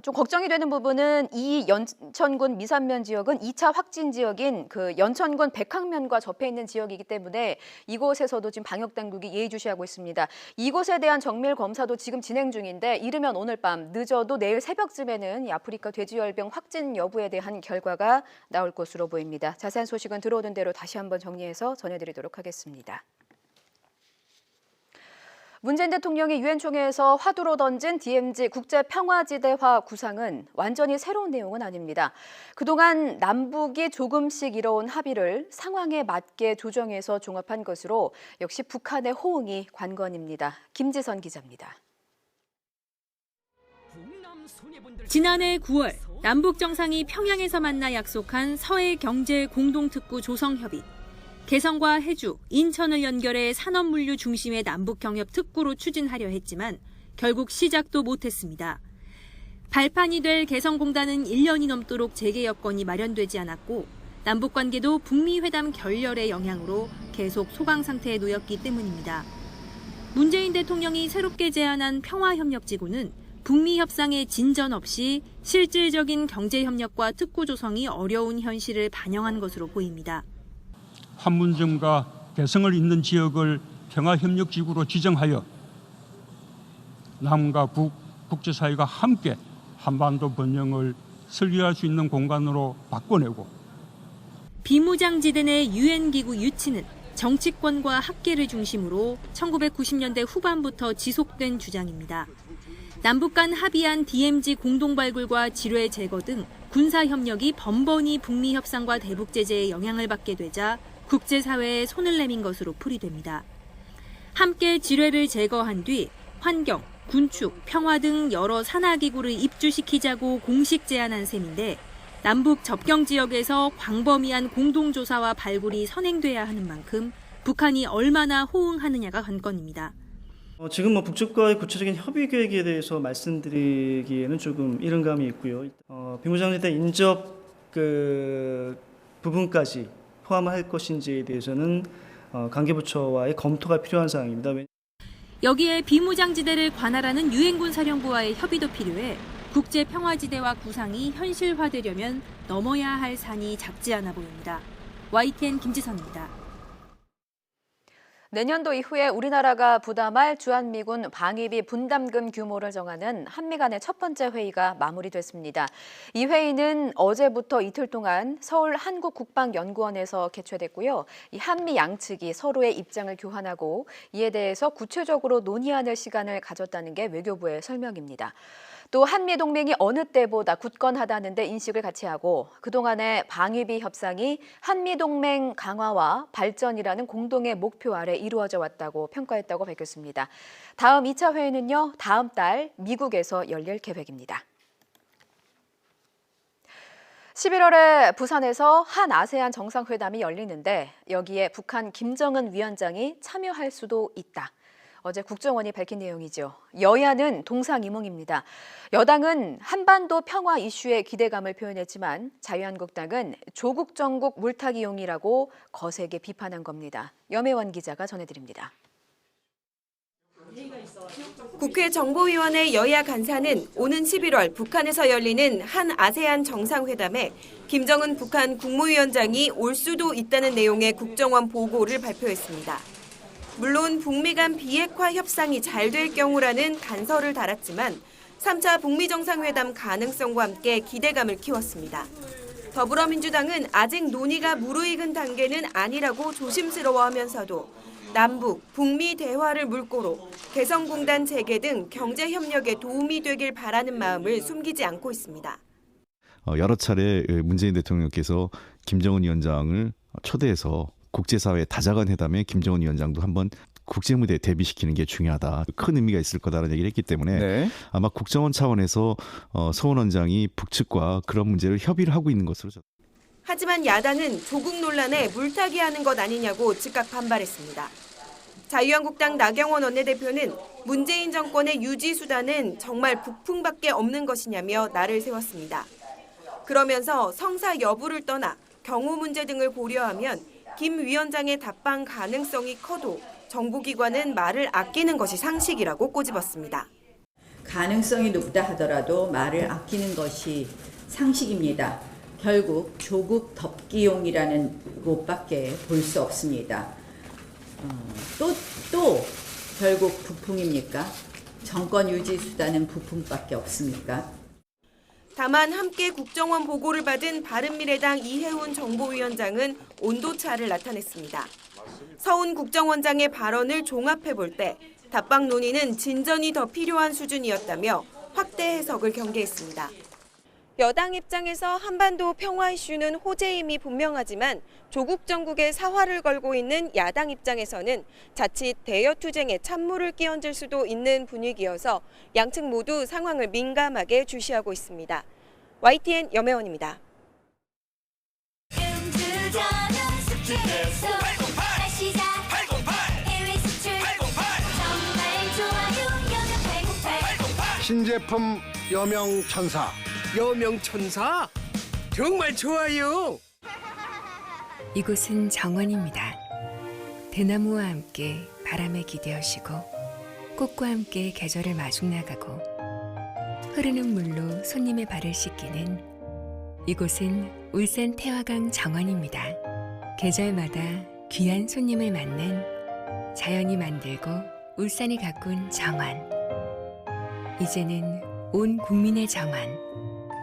좀 걱정이 되는 부분은 이 연천군 미산면 지역은 2차 확진 지역인 그 연천군 백항면과 접해 있는 지역이기 때문에 이곳에서도 지금 방역당국이 예의주시하고 있습니다. 이곳에 대한 정밀 검사도 지금 진행 중인데 이르면 오늘 밤, 늦어도 내일 새벽쯤에는 이 아프리카 돼지열병 확진 여부에 대한 결과가 나올 것으로 보입니다. 자세한 소식은 들어오는 대로 다시 한번 정리해서 전해드리도록 하겠습니다. 문재인 대통령이 유엔 총회에서 화두로 던진 DMZ 국제평화지대화 구상은 완전히 새로운 내용은 아닙니다. 그동안 남북이 조금씩 이뤄온 합의를 상황에 맞게 조정해서 종합한 것으로 역시 북한의 호응이 관건입니다. 김지선 기자입니다. 지난해 9월 남북 정상이 평양에서 만나 약속한 서해 경제 공동특구 조성협의. 개성과 해주, 인천을 연결해 산업물류 중심의 남북경협 특구로 추진하려 했지만 결국 시작도 못했습니다. 발판이 될 개성공단은 1년이 넘도록 재개 여건이 마련되지 않았고 남북관계도 북미 회담 결렬의 영향으로 계속 소강 상태에 놓였기 때문입니다. 문재인 대통령이 새롭게 제안한 평화협력지구는 북미 협상의 진전 없이 실질적인 경제협력과 특구 조성이 어려운 현실을 반영한 것으로 보입니다. 판문점과 개성을 잇는 지역을 평화협력지구로 지정하여 남과 북, 국제사회가 함께 한반도 번영을 설계할 수 있는 공간으로 바꿔내고 비무장지대 내 유엔기구 유치는 정치권과 학계를 중심으로 1990년대 후반부터 지속된 주장입니다. 남북 간 합의한 DMZ 공동발굴과 지뢰 제거 등 군사협력이 번번이 북미 협상과 대북 제재에 영향을 받게 되자 국제사회에 손을 내민 것으로 풀이됩니다. 함께 지뢰를 제거한 뒤 환경, 군축, 평화 등 여러 산하기구를 입주시키자고 공식 제안한 셈인데 남북 접경 지역에서 광범위한 공동조사와 발굴이 선행돼야 하는 만큼 북한이 얼마나 호응하느냐가 관건입니다. 지금 북측과의 구체적인 협의 계획에 대해서 말씀드리기에는 조금 이른 감이 있고요. 비무장지대 인접 부분까지 포함할 것인지에 대해서는 관계부처와의 검토가 필요한 사항입니다. 여기에 비무장지대를 관할하는 유엔군 사령부와의 협의도 필요해 국제평화지대와 구상이 현실화되려면 넘어야 할 산이 작지 않아 보입니다. YTN 김지선입니다. 내년도 이후에 우리나라가 부담할 주한미군 방위비 분담금 규모를 정하는 한미 간의 첫 번째 회의가 마무리됐습니다. 이 회의는 어제부터 이틀 동안 서울 한국국방연구원에서 개최됐고요. 이 한미 양측이 서로의 입장을 교환하고 이에 대해서 구체적으로 논의하는 시간을 가졌다는 게 외교부의 설명입니다. 또 한미 동맹이 어느 때보다 굳건하다는 데 인식을 같이 하고 그동안의 방위비 협상이 한미 동맹 강화와 발전이라는 공동의 목표 아래 이루어져 왔다고 평가했다고 밝혔습니다. 다음 2차 회의는요, 다음 달 미국에서 열릴 계획입니다. 11월에 부산에서 한 아세안 정상회담이 열리는데 여기에 북한 김정은 위원장이 참여할 수도 있다. 어제 국정원이 밝힌 내용이죠. 여야는 동상이몽입니다. 여당은 한반도 평화 이슈에 기대감을 표현했지만 자유한국당은 조국 정국 물타기용이라고 거세게 비판한 겁니다. 염혜원 기자가 전해드립니다. 국회 정보위원회 여야 간사는 오는 11월 북한에서 열리는 한 아세안 정상회담에 김정은 북한 국무위원장이 올 수도 있다는 내용의 국정원 보고를 발표했습니다. 물론 북미 간 비핵화 협상이 잘 될 경우라는 단서를 달았지만 3차 북미 정상회담 가능성과 함께 기대감을 키웠습니다. 더불어민주당은 아직 논의가 무르익은 단계는 아니라고 조심스러워하면서도 남북, 북미 대화를 물꼬로 개성공단 재개 등 경제협력에 도움이 되길 바라는 마음을 숨기지 않고 있습니다. 여러 차례 문재인 대통령께서 김정은 위원장을 초대해서 국제사회 다자간 회담에 김정은 위원장도 한번 국제무대에 대비시키는 게 중요하다. 큰 의미가 있을 거다라는 얘기를 했기 때문에 아마 국정원 차원에서 서훈 원장이 북측과 그런 문제를 협의를 하고 있는 것으로. 하지만 야당은 조국 논란에 물타기하는 것 아니냐고 즉각 반발했습니다. 자유한국당 나경원 원내대표는 문재인 정권의 유지 수단은 정말 북풍밖에 없는 것이냐며 날을 세웠습니다. 그러면서 성사 여부를 떠나 경호 문제 등을 고려하면 김 위원장의 답방 가능성이 커도 정부기관은 말을 아끼는 것이 상식이라고 꼬집었습니다. 가능성이 높다 하더라도 말을 아끼는 것이 상식입니다. 결국 조국 덮기용이라는 것밖에 볼 수 없습니다. 또 결국 북풍입니까? 정권 유지 수단은 북풍밖에 없습니까? 다만 함께 국정원 보고를 받은 바른미래당 이해훈 정보위원장은 온도차를 나타냈습니다. 서훈 국정원장의 발언을 종합해볼 때 답방 논의는 진전이 더 필요한 수준이었다며 확대 해석을 경계했습니다. 여당 입장에서 한반도 평화 이슈는 호재임이 분명하지만 조국 정국의 사활을 걸고 있는 야당 입장에서는 자칫 대여투쟁에 찬물을 끼얹을 수도 있는 분위기여서 양측 모두 상황을 민감하게 주시하고 있습니다. YTN 염혜원입니다. 신제품 여명천사. 여명천사? 정말 좋아요. 이곳은 정원입니다. 대나무와 함께 바람에 기대어시고 꽃과 함께 계절을 마중나가고 흐르는 물로 손님의 발을 씻기는 이곳은 울산 태화강 정원입니다. 계절마다 귀한 손님을 맞는 자연이 만들고 울산이 가꾼 정원. 이제는 온 국민의 정원,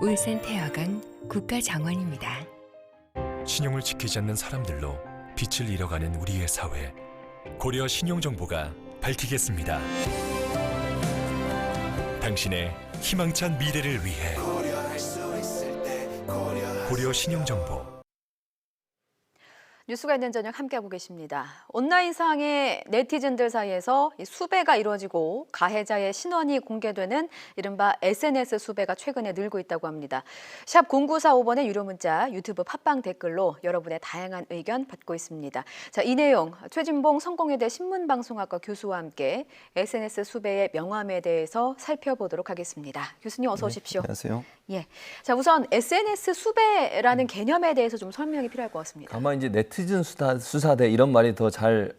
울산 태화강 국가정원입니다. 신용을 지키지 않는 사람들로 빛을 잃어가는 우리의 사회. 고려 신용정보가 밝히겠습니다. 당신의 희망찬 미래를 위해 고려 신용정보. 뉴스가 있는 저녁 함께하고 계십니다. 온라인상의 네티즌들 사이에서 수배가 이루어지고 가해자의 신원이 공개되는 이른바 SNS 수배가 최근에 늘고 있다고 합니다. 샵 0945번의 유료 문자, 유튜브 팟빵 댓글로 여러분의 다양한 의견 받고 있습니다. 자, 이 내용 최진봉 성공회대 신문방송학과 교수와 함께 SNS 수배의 명암에 대해서 살펴보도록 하겠습니다. 교수님 어서 오십시오. 안녕하세요. 예. 자, 우선 SNS 수배라는 개념에 대해서 좀 설명이 필요할 것 같습니다. 아마 이제 네티즌 수사대 이런 말이 더 잘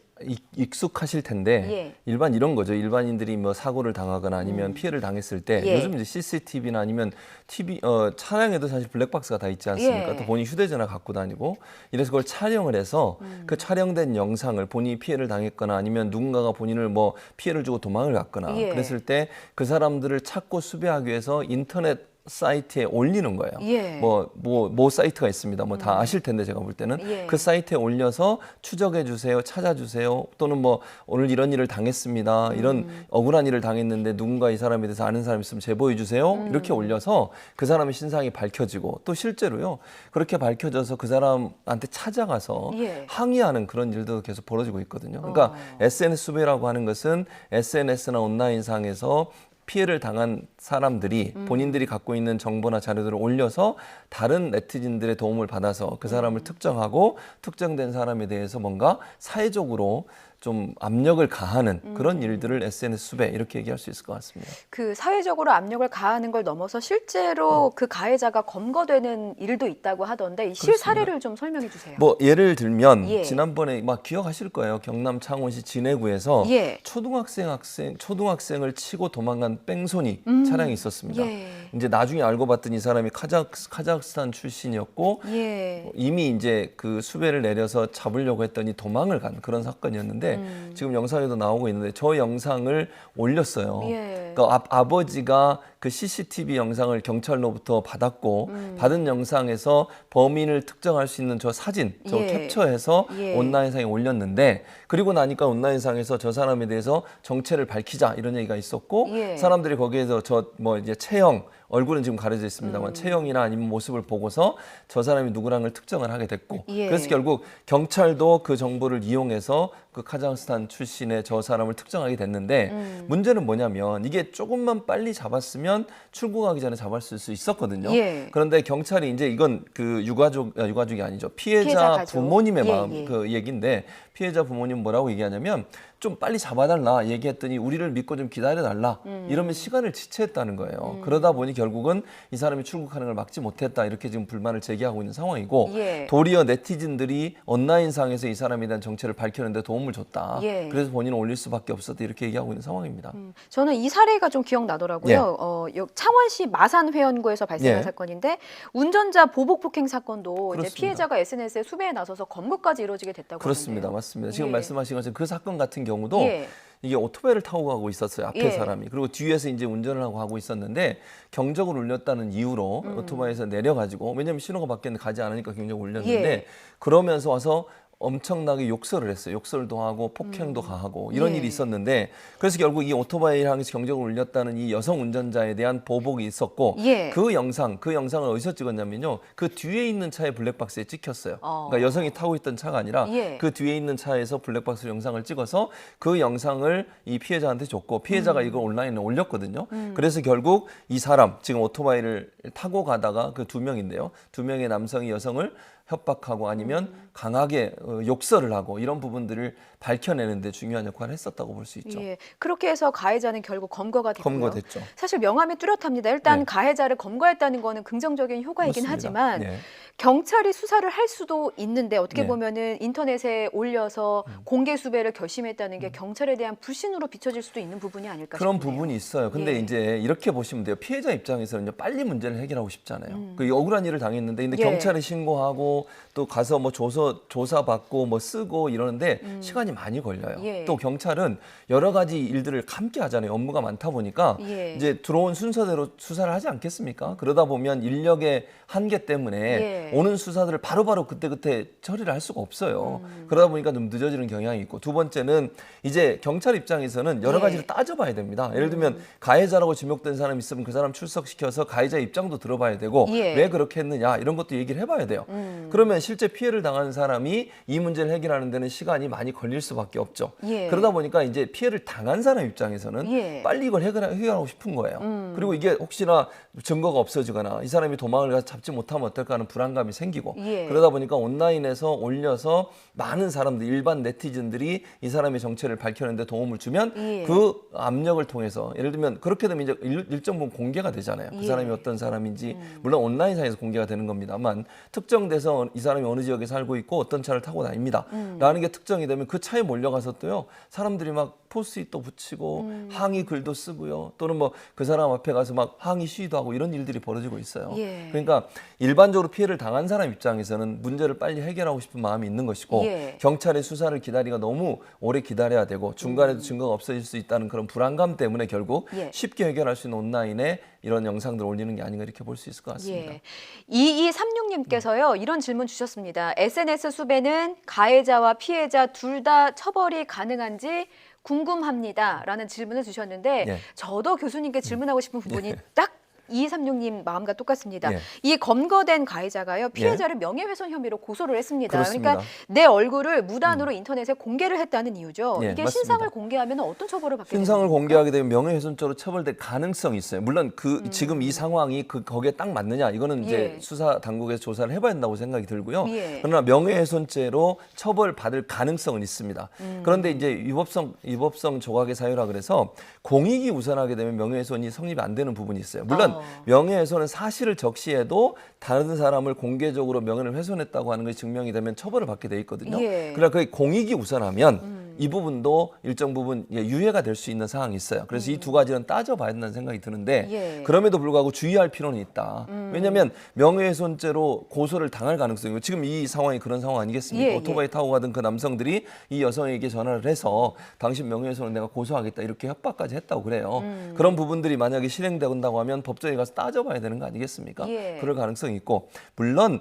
익숙하실 텐데 예. 일반 이런 거죠. 일반인들이 뭐 사고를 당하거나 아니면 피해를 당했을 때 예. 요즘 이제 CCTV나 아니면 TV 차량에도 사실 블랙박스가 다 있지 않습니까? 예. 또 본인 휴대전화 갖고 다니고 이래서 그걸 촬영을 해서 그 촬영된 영상을 본인이 피해를 당했거나 아니면 누군가가 본인을 뭐 피해를 주고 도망을 갔거나 예. 그랬을 때 그 사람들을 찾고 수배하기 위해서 인터넷 사이트에 올리는 거예요. 예. 뭐 사이트가 있습니다. 뭐 다 아실 텐데 제가 볼 때는 예. 그 사이트에 올려서 추적해 주세요, 찾아주세요. 또는 뭐 오늘 이런 일을 당했습니다. 이런 억울한 일을 당했는데 누군가 이 사람에 대해서 아는 사람 있으면 제보해 주세요. 이렇게 올려서 그 사람의 신상이 밝혀지고 또 실제로요. 그렇게 밝혀져서 그 사람한테 찾아가서 예. 항의하는 그런 일도 계속 벌어지고 있거든요. 그러니까 SNS 수배라고 하는 것은 SNS나 온라인상에서 피해를 당한 사람들이 본인들이 갖고 있는 정보나 자료들을 올려서 다른 네티즌들의 도움을 받아서 그 사람을 특정하고 특정된 사람에 대해서 뭔가 사회적으로 좀 압력을 가하는 그런 일들을 SNS 수배 이렇게 얘기할 수 있을 것 같습니다. 그 사회적으로 압력을 가하는 걸 넘어서 실제로 그 가해자가 검거되는 일도 있다고 하던데 이 실사례를 좀 설명해 주세요. 뭐 예를 들면 예. 지난번에 막 기억하실 거예요. 경남 창원시 진해구에서 예. 초등학생을 치고 도망간 뺑소니 차량이 있었습니다. 예. 이제 나중에 알고 봤더니 이 사람이 카자흐스탄 출신이었고 예. 이미 이제 그 수배를 내려서 잡으려고 했더니 도망을 간 그런 사건이었는데 지금 영상에도 나오고 있는데 저 영상을 올렸어요. 예. 그러니까 아버지가 그 CCTV 영상을 경찰로부터 받았고 받은 영상에서 범인을 특정할 수 있는 저 사진, 저 예. 캡처해서 예. 온라인상에 올렸는데 그리고 나니까 온라인상에서 저 사람에 대해서 정체를 밝히자 이런 얘기가 있었고 예. 사람들이 거기에서 저 뭐 이제 체형 얼굴은 지금 가려져 있습니다만 체형이나 아니면 모습을 보고서 저 사람이 누구랑을 특정을 하게 됐고 예. 그래서 결국 경찰도 그 정보를 이용해서 그 카자흐스탄 출신의 저 사람을 특정하게 됐는데 문제는 뭐냐면 이게 조금만 빨리 잡았으면 출국하기 전에 잡았을 수 있었거든요. 예. 그런데 경찰이 이제 이건 그 유가족이 아니죠. 피해자 피해자 가족. 부모님의 예, 마음 예. 그 얘기인데 피해자 부모님 뭐라고 얘기하냐면 좀 빨리 잡아달라 얘기했더니 우리를 믿고 좀 기다려달라 이러면 시간을 지체했다는 거예요. 그러다 보니 결국은 이 사람이 출국하는 걸 막지 못했다 이렇게 지금 불만을 제기하고 있는 상황이고 예. 도리어 네티즌들이 온라인상에서 이 사람에 대한 정체를 밝히는데 도움을 줬다. 예. 그래서 본인은 올릴 수밖에 없었다 이렇게 얘기하고 있는 상황입니다. 저는 이 사례가 좀 기억나더라고요. 창원시 마산회원구에서 발생한 예. 사건인데 운전자 보복 폭행 사건도 이제 그렇습니다. 피해자가 SNS에 수배에 나서서 검거까지 이루어지게 됐다고 그렇습니다. 하는데요. 맞습니다. 지금 예. 말씀하신 것처럼 그 사건 같은 경우도 예. 이게 오토바이를 타고 가고 있었어요. 앞에 예. 사람이. 그리고 뒤에서 이제 운전을 하고 있었는데 경적을 울렸다는 이유로 오토바이에서 내려가지고 왜냐하면 신호가 바뀌었는데 가지 않으니까 경적을 울렸는데 예. 그러면서 와서 엄청나게 욕설을 했어요. 욕설도 하고 폭행도 가하고 이런 예. 일이 있었는데 그래서 결국 이 오토바이를 향해서 경적을 울렸다는 이 여성 운전자에 대한 보복이 있었고 예. 그 영상을 어디서 찍었냐면요. 그 뒤에 있는 차의 블랙박스에 찍혔어요. 그러니까 여성이 타고 있던 차가 아니라 예. 그 뒤에 있는 차에서 블랙박스 영상을 찍어서 그 영상을 이 피해자한테 줬고 피해자가 이걸 온라인에 올렸거든요. 그래서 결국 이 사람 지금 오토바이를 타고 가다가 그 두 명인데요. 두 명의 남성이 여성을 협박하고 아니면 강하게 욕설을 하고 이런 부분들을 밝혀내는데 중요한 역할을 했었다고 볼 수 있죠. 예, 그렇게 해서 가해자는 결국 검거가 됐고요. 검거됐죠. 사실 명함이 뚜렷합니다. 일단 네. 가해자를 검거했다는 거는 긍정적인 효과이긴 맞습니다. 하지만 네. 경찰이 수사를 할 수도 있는데 어떻게 네. 보면은 인터넷에 올려서 공개 수배를 결심했다는 게 경찰에 대한 불신으로 비춰질 수도 있는 부분이 아닐까 그런 싶네요. 부분이 있어요. 근데 예. 이제 이렇게 보시면 돼요. 피해자 입장에서는요, 빨리 문제를 해결하고 싶잖아요. 그 억울한 일을 당했는데, 근데 예. 경찰에 신고하고 또 가서 뭐 조사받고 뭐 쓰고 이러는데 시간이 많이 걸려요. 예. 또 경찰은 여러 가지 일들을 함께 하잖아요. 업무가 많다 보니까 예. 이제 들어온 순서대로 수사를 하지 않겠습니까? 그러다 보면 인력의 한계 때문에 예. 오는 수사들을 바로바로 그때그때 처리를 할 수가 없어요. 그러다 보니까 좀 늦어지는 경향이 있고 두 번째는 이제 경찰 입장에서는 여러 예. 가지를 따져봐야 됩니다. 예를 들면 가해자라고 지목된 사람이 있으면 그 사람 출석시켜서 가해자 입장도 들어봐야 되고 예. 왜 그렇게 했느냐 이런 것도 얘기를 해봐야 돼요. 그러면 실제 피해를 당한 사람이 이 문제를 해결하는 데는 시간이 많이 걸릴 수밖에 없죠. 예. 그러다 보니까 이제 피해를 당한 사람 입장에서는 예. 빨리 이걸 해결하고 싶은 거예요. 그리고 이게 혹시나 증거가 없어지거나 이 사람이 도망을 가서 잡지 못하면 어떨까 하는 불안감이 생기고 예. 그러다 보니까 온라인에서 올려서 많은 사람들 일반 네티즌들이 이 사람의 정체를 밝혀내는데 도움을 주면 예. 그 압력을 통해서 예를 들면 그렇게 되면 이제 일정 부분 공개가 되잖아요. 그 예. 사람이 어떤 사람인지 물론 온라인상에서 공개가 되는 겁니다만 특정돼서 이 사람이 어느 지역에 살고 있고 있고 어떤 차를 타고 다닙니다. 라는 게 특정이 되면 그 차에 몰려가서 또요 사람들이 막 포스트잇도 붙이고 항의 글도 쓰고요. 또는 뭐 그 사람 앞에 가서 막 항의 시위도 하고 이런 일들이 벌어지고 있어요. 예. 그러니까 일반적으로 피해를 당한 사람 입장에서는 문제를 빨리 해결하고 싶은 마음이 있는 것이고 예. 경찰의 수사를 기다리가 너무 오래 기다려야 되고 중간에도 증거가 없어질 수 있다는 그런 불안감 때문에 결국 예. 쉽게 해결할 수 있는 온라인에 이런 영상들을 올리는 게 아닌가 이렇게 볼 수 있을 것 같습니다. 예. 2236님께서요. 이런 질문 주셨습니다. SNS 수배는 가해자와 피해자 둘 다 처벌이 가능한지 궁금합니다. 라는 질문을 주셨는데 예. 저도 교수님께 질문하고 싶은 부분이 딱 2236님 마음과 똑같습니다. 예. 이 검거된 가해자가요. 피해자를 명예훼손 혐의로 고소를 했습니다. 그렇습니다. 그러니까 내 얼굴을 무단으로 인터넷에 공개를 했다는 이유죠. 예, 이게 맞습니다. 신상을 공개하면 어떤 처벌을 받게 됩니까? 신상을 공개하게 되면 명예훼손죄로 처벌될 가능성이 있어요. 물론 지금 이 상황이 거기에 딱 맞느냐 이거는 이제 예. 수사 당국에서 조사를 해봐야 된다고 생각이 들고요. 예. 그러나 명예훼손죄로 처벌받을 가능성은 있습니다. 그런데 이제 위법성 조각의 사유라 그래서 공익이 우선하게 되면 명예훼손이 성립이 안 되는 부분이 있어요. 물론 명예훼손은 사실을 적시해도 다른 사람을 공개적으로 명예를 훼손했다고 하는 것이 증명이 되면 처벌을 받게 돼 있거든요. 예. 그러나 그 공익이 우선하면 이 부분도 일정 부분 유예가 될 수 있는 상황이 있어요. 그래서 이 두 가지는 따져봐야 된다는 생각이 드는데 예. 그럼에도 불구하고 주의할 필요는 있다. 왜냐하면 명예훼손죄로 고소를 당할 가능성이 지금 이 상황이 그런 상황 아니겠습니까? 예, 오토바이 타고 가던 그 남성들이 이 여성에게 전화를 해서 당신 명예훼손을 내가 고소하겠다 이렇게 협박까지 했다고 그래요. 그런 부분들이 만약에 실행된다고 하면 법정에 가서 따져봐야 되는 거 아니겠습니까? 예. 그럴 가능성이 있고 물론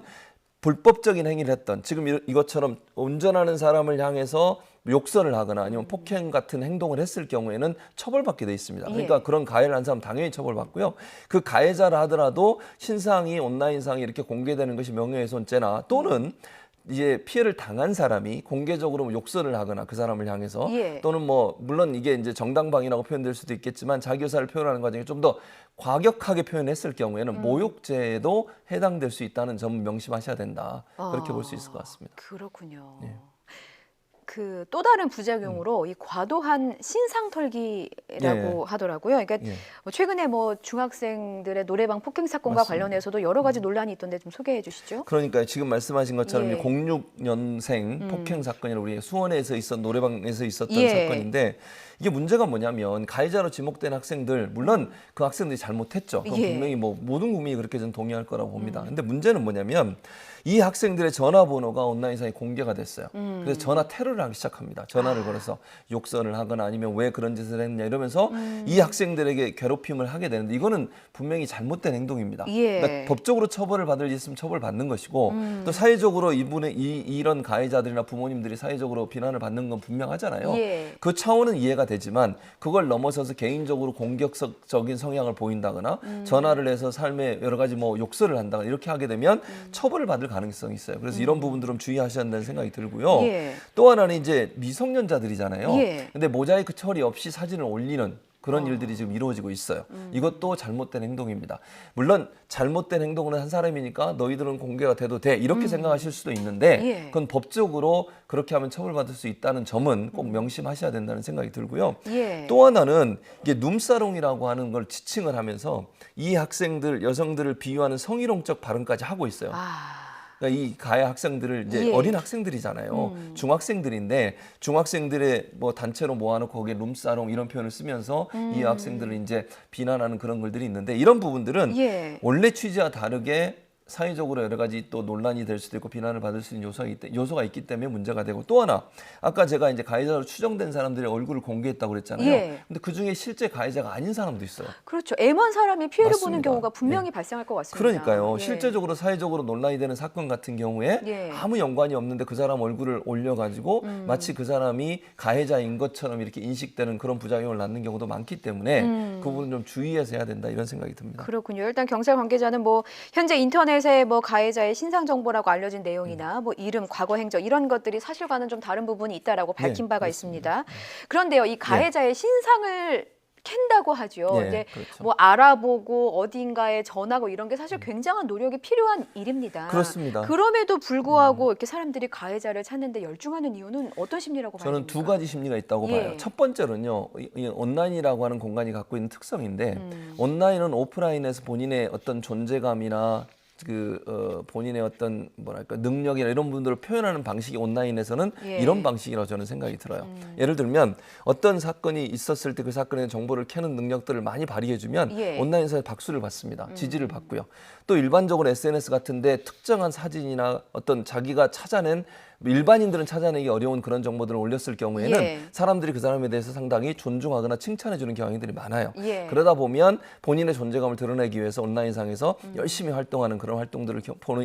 불법적인 행위를 했던 지금 이것처럼 운전하는 사람을 향해서 욕설을 하거나 아니면 폭행 같은 행동을 했을 경우에는 처벌받게 돼 있습니다. 그러니까 예. 그런 가해를 한 사람 당연히 처벌받고요. 그 가해자라 하더라도 신상이 온라인상에 이렇게 공개되는 것이 명예훼손죄나 또는 이제 피해를 당한 사람이 공개적으로 욕설을 하거나 그 사람을 향해서 예. 또는 뭐 물론 이게 이제 정당방위라고 표현될 수도 있겠지만 자기 의사를 표현하는 과정에 좀 더 과격하게 표현했을 경우에는 모욕죄에도 해당될 수 있다는 점을 명심하셔야 된다. 그렇게 볼 수 있을 것 같습니다. 그렇군요. 예. 그 또 다른 부작용으로 이 과도한 신상 털기라고 하더라고요. 그러니까 뭐 최근에 뭐 중학생들의 노래방 폭행 사건과 맞습니다. 관련해서도 여러 가지 논란이 있던데 좀 소개해 주시죠. 그러니까 지금 말씀하신 것처럼 예. 06년생 폭행 사건이라고 우리 수원에서 노래방에서 있었던 예. 사건인데 이게 문제가 뭐냐면 가해자로 지목된 학생들 물론 그 학생들이 잘못했죠. 그건 예. 분명히 뭐 모든 국민이 그렇게 저는 동의할 거라고 봅니다. 근데 문제는 뭐냐면 이 학생들의 전화번호가 온라인상에 공개가 됐어요. 그래서 전화 테러를 하기 시작합니다. 전화를 걸어서 욕설을 하거나 아니면 왜 그런 짓을 했냐 이러면서 이 학생들에게 괴롭힘을 하게 되는데 이거는 분명히 잘못된 행동입니다. 예. 그러니까 법적으로 처벌을 받을 일 있으면 처벌받는 것이고 또 사회적으로 이런 가해자들이나 부모님들이 사회적으로 비난을 받는 건 분명하잖아요. 예. 그 차원은 이해가 되지만 그걸 넘어서서 개인적으로 공격적인 성향을 보인다거나 전화를 해서 삶에 여러 가지 뭐 욕설을 한다거나 이렇게 하게 되면 처벌을 받을 가능성이 있어요. 그래서 이런 부분들은 주의하셔야 한다는 생각이 들고요. 예. 또 하나는 이제 미성년자들이잖아요. 예. 근데 모자이크 처리 없이 사진을 올리는 그런 일들이 지금 이루어지고 있어요. 이것도 잘못된 행동입니다. 물론 잘못된 행동을 한 사람이니까 너희들은 공개가 돼도 돼 이렇게 생각하실 수도 있는데 예. 그건 법적으로 그렇게 하면 처벌받을 수 있다는 점은 꼭 명심하셔야 된다는 생각이 들고요. 예. 또 하나는 이게 룸사롱이라고 하는 걸 지칭을 하면서 이 학생들 여성들을 비유하는 성희롱적 발언까지 하고 있어요. 그러니까 이 가해 학생들을 이제 예. 어린 학생들이잖아요. 중학생들인데 중학생들의 뭐 단체로 모아놓고 거기에 룸사롱 이런 표현을 쓰면서 이 학생들을 이제 비난하는 그런 글들이 있는데 이런 부분들은 예. 원래 취지와 다르게 사회적으로 여러 가지 또 논란이 될 수도 있고 비난을 받을 수 있는 요소가 있기 때문에 문제가 되고 또 하나 아까 제가 이제 가해자로 추정된 사람들의 얼굴을 공개했다고 그랬잖아요. 예. 근데 그 중에 실제 가해자가 아닌 사람도 있어요. 그렇죠. 애먼 사람이 피해를 보는 맞습니다. 경우가 분명히 발생할 것 같습니다. 그러니까요. 예. 실제적으로 사회적으로 논란이 되는 사건 같은 경우에 예. 아무 연관이 없는데 그 사람 얼굴을 올려가지고 마치 그 사람이 가해자인 것처럼 이렇게 인식되는 그런 부작용을 낳는 경우도 많기 때문에 그 부분은 좀 주의해서 해야 된다 이런 생각이 듭니다. 그렇군요. 일단 경찰 관계자는 뭐 현재 인터넷에 뭐 가해자의 신상 정보라고 알려진 내용이나 뭐 이름, 과거 행적 이런 것들이 사실과는 좀 다른 부분이 있다라고 밝힌 바가 있습니다. 그런데요, 이 가해자의 신상을 캔다고 하죠. 예, 이제 그렇죠. 뭐 알아보고 어딘가에 전하고 이런 게 사실 굉장한 노력이 필요한 일입니다. 그렇습니다. 그럼에도 불구하고 이렇게 사람들이 가해자를 찾는데 열중하는 이유는 어떤 심리라고 봐야 저는 됩니까? 두 가지 심리가 있다고 예. 봐요. 첫 번째로는요, 이 온라인이라고 하는 공간이 갖고 있는 특성인데 온라인은 오프라인에서 본인의 어떤 존재감이나 본인의 어떤 뭐랄까 능력이나 이런 부분들을 표현하는 방식이 온라인에서는 예. 이런 방식이라고 저는 생각이 들어요. 예를 들면 어떤 사건이 있었을 때 그 사건에 대한 정보를 캐는 능력들을 많이 발휘해주면 예. 온라인에서 박수를 받습니다. 지지를 받고요. 또 일반적으로 SNS 같은데 특정한 사진이나 어떤 자기가 찾아낸 일반인들은 찾아내기 어려운 그런 정보들을 올렸을 경우에는 예. 사람들이 그 사람에 대해서 상당히 존중하거나 칭찬해주는 경향들이 많아요. 예. 그러다 보면 본인의 존재감을 드러내기 위해서 온라인상에서 열심히 활동하는 그런 활동들을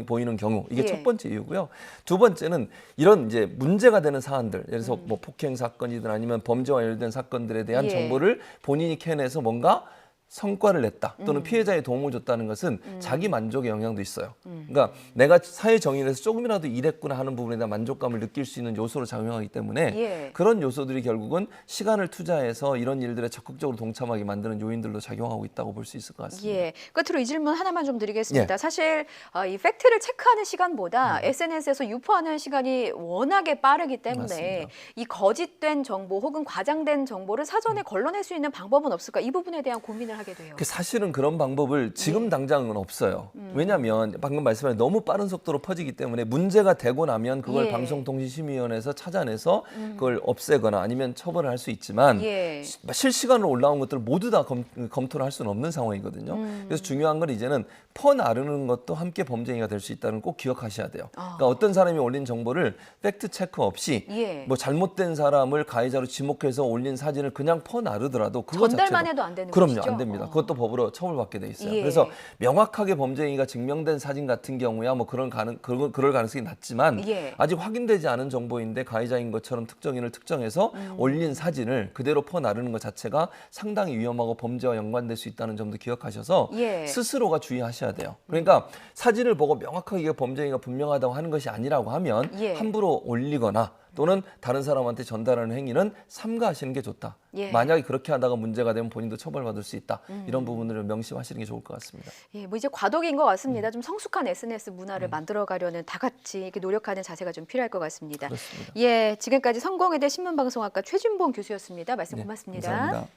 보이는 경우 이게 예. 첫 번째 이유고요. 두 번째는 이런 이제 문제가 되는 사안들, 예를 들어서 뭐 폭행 사건이든 아니면 범죄와 연결된 사건들에 대한 예. 정보를 본인이 캐내서 뭔가 성과를 냈다 또는 피해자의 도움을 줬다는 것은 자기 만족의 영향도 있어요. 그러니까 내가 사회 정의에서 조금이라도 일했구나 하는 부분에 대한 만족감을 느낄 수 있는 요소로 작용하기 때문에 예. 그런 요소들이 결국은 시간을 투자해서 이런 일들에 적극적으로 동참하게 만드는 요인들로 작용하고 있다고 볼 수 있을 것 같습니다. 예. 끝으로 이 질문 하나만 좀 드리겠습니다. 예. 사실 이 팩트를 체크하는 시간보다 SNS에서 유포하는 시간이 워낙에 빠르기 때문에 맞습니다. 이 거짓된 정보 혹은 과장된 정보를 사전에 걸러낼 수 있는 방법은 없을까? 이 부분에 대한 고민을 하게 돼요. 사실은 그런 방법을 지금 당장은 없어요. 왜냐하면 방금 말씀하신 너무 빠른 속도로 퍼지기 때문에 문제가 되고 나면 그걸 예. 방송통신심의위원회에서 찾아내서 그걸 없애거나 아니면 처벌을 할 수 있지만 예. 실시간으로 올라온 것들을 모두 다 검토를 할 수는 없는 상황이거든요. 그래서 중요한 건 이제는 퍼나르는 것도 함께 범죄행위가 될 수 있다는 걸 꼭 기억하셔야 돼요. 그러니까 어떤 사람이 올린 정보를 팩트 체크 없이 예. 뭐 잘못된 사람을 가해자로 지목해서 올린 사진을 그냥 퍼나르더라도 그거 전달만 자체로 해도 안 되는 그럼요, 것이죠? 안 됩니다. 그것도 법으로 처벌받게 돼 있어요. 예. 그래서 명확하게 범죄 행위가 증명된 사진 같은 경우야 뭐 그럴 가능성이 낮지만 예. 아직 확인되지 않은 정보인데 가해자인 것처럼 특정인을 특정해서 올린 사진을 그대로 퍼나르는 것 자체가 상당히 위험하고 범죄와 연관될 수 있다는 점도 기억하셔서 예. 스스로가 주의하셔야 돼요. 그러니까 사진을 보고 명확하게 이게 범죄 행위가 분명하다고 하는 것이 아니라고 하면 예. 함부로 올리거나 또는 다른 사람한테 전달하는 행위는 삼가하시는 게 좋다. 예. 만약에 그렇게 하다가 문제가 되면 본인도 처벌받을 수 있다. 이런 부분을 명심하시는 게 좋을 것 같습니다. 예, 뭐 이제 과도기인 것 같습니다. 좀 성숙한 SNS 문화를 만들어가려는 다 같이 이렇게 노력하는 자세가 좀 필요할 것 같습니다. 그렇습니다. 예, 지금까지 성공회대 신문방송학과 최진봉 교수였습니다. 말씀 고맙습니다. 감사합니다.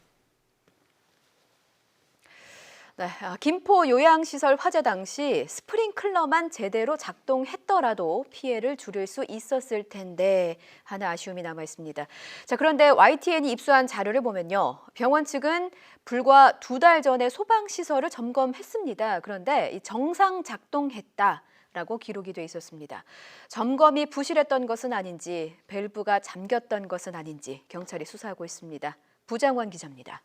네, 김포 요양시설 화재 당시 스프링클러만 제대로 작동했더라도 피해를 줄일 수 있었을 텐데 하는 아쉬움이 남아 있습니다. 자, 그런데 YTN이 입수한 자료를 보면요. 병원 측은 불과 2달 전에 소방시설을 점검했습니다. 그런데 이 정상 작동했다라고 기록이 돼 있었습니다. 점검이 부실했던 것은 아닌지 밸브가 잠겼던 것은 아닌지 경찰이 수사하고 있습니다. 부장원 기자입니다.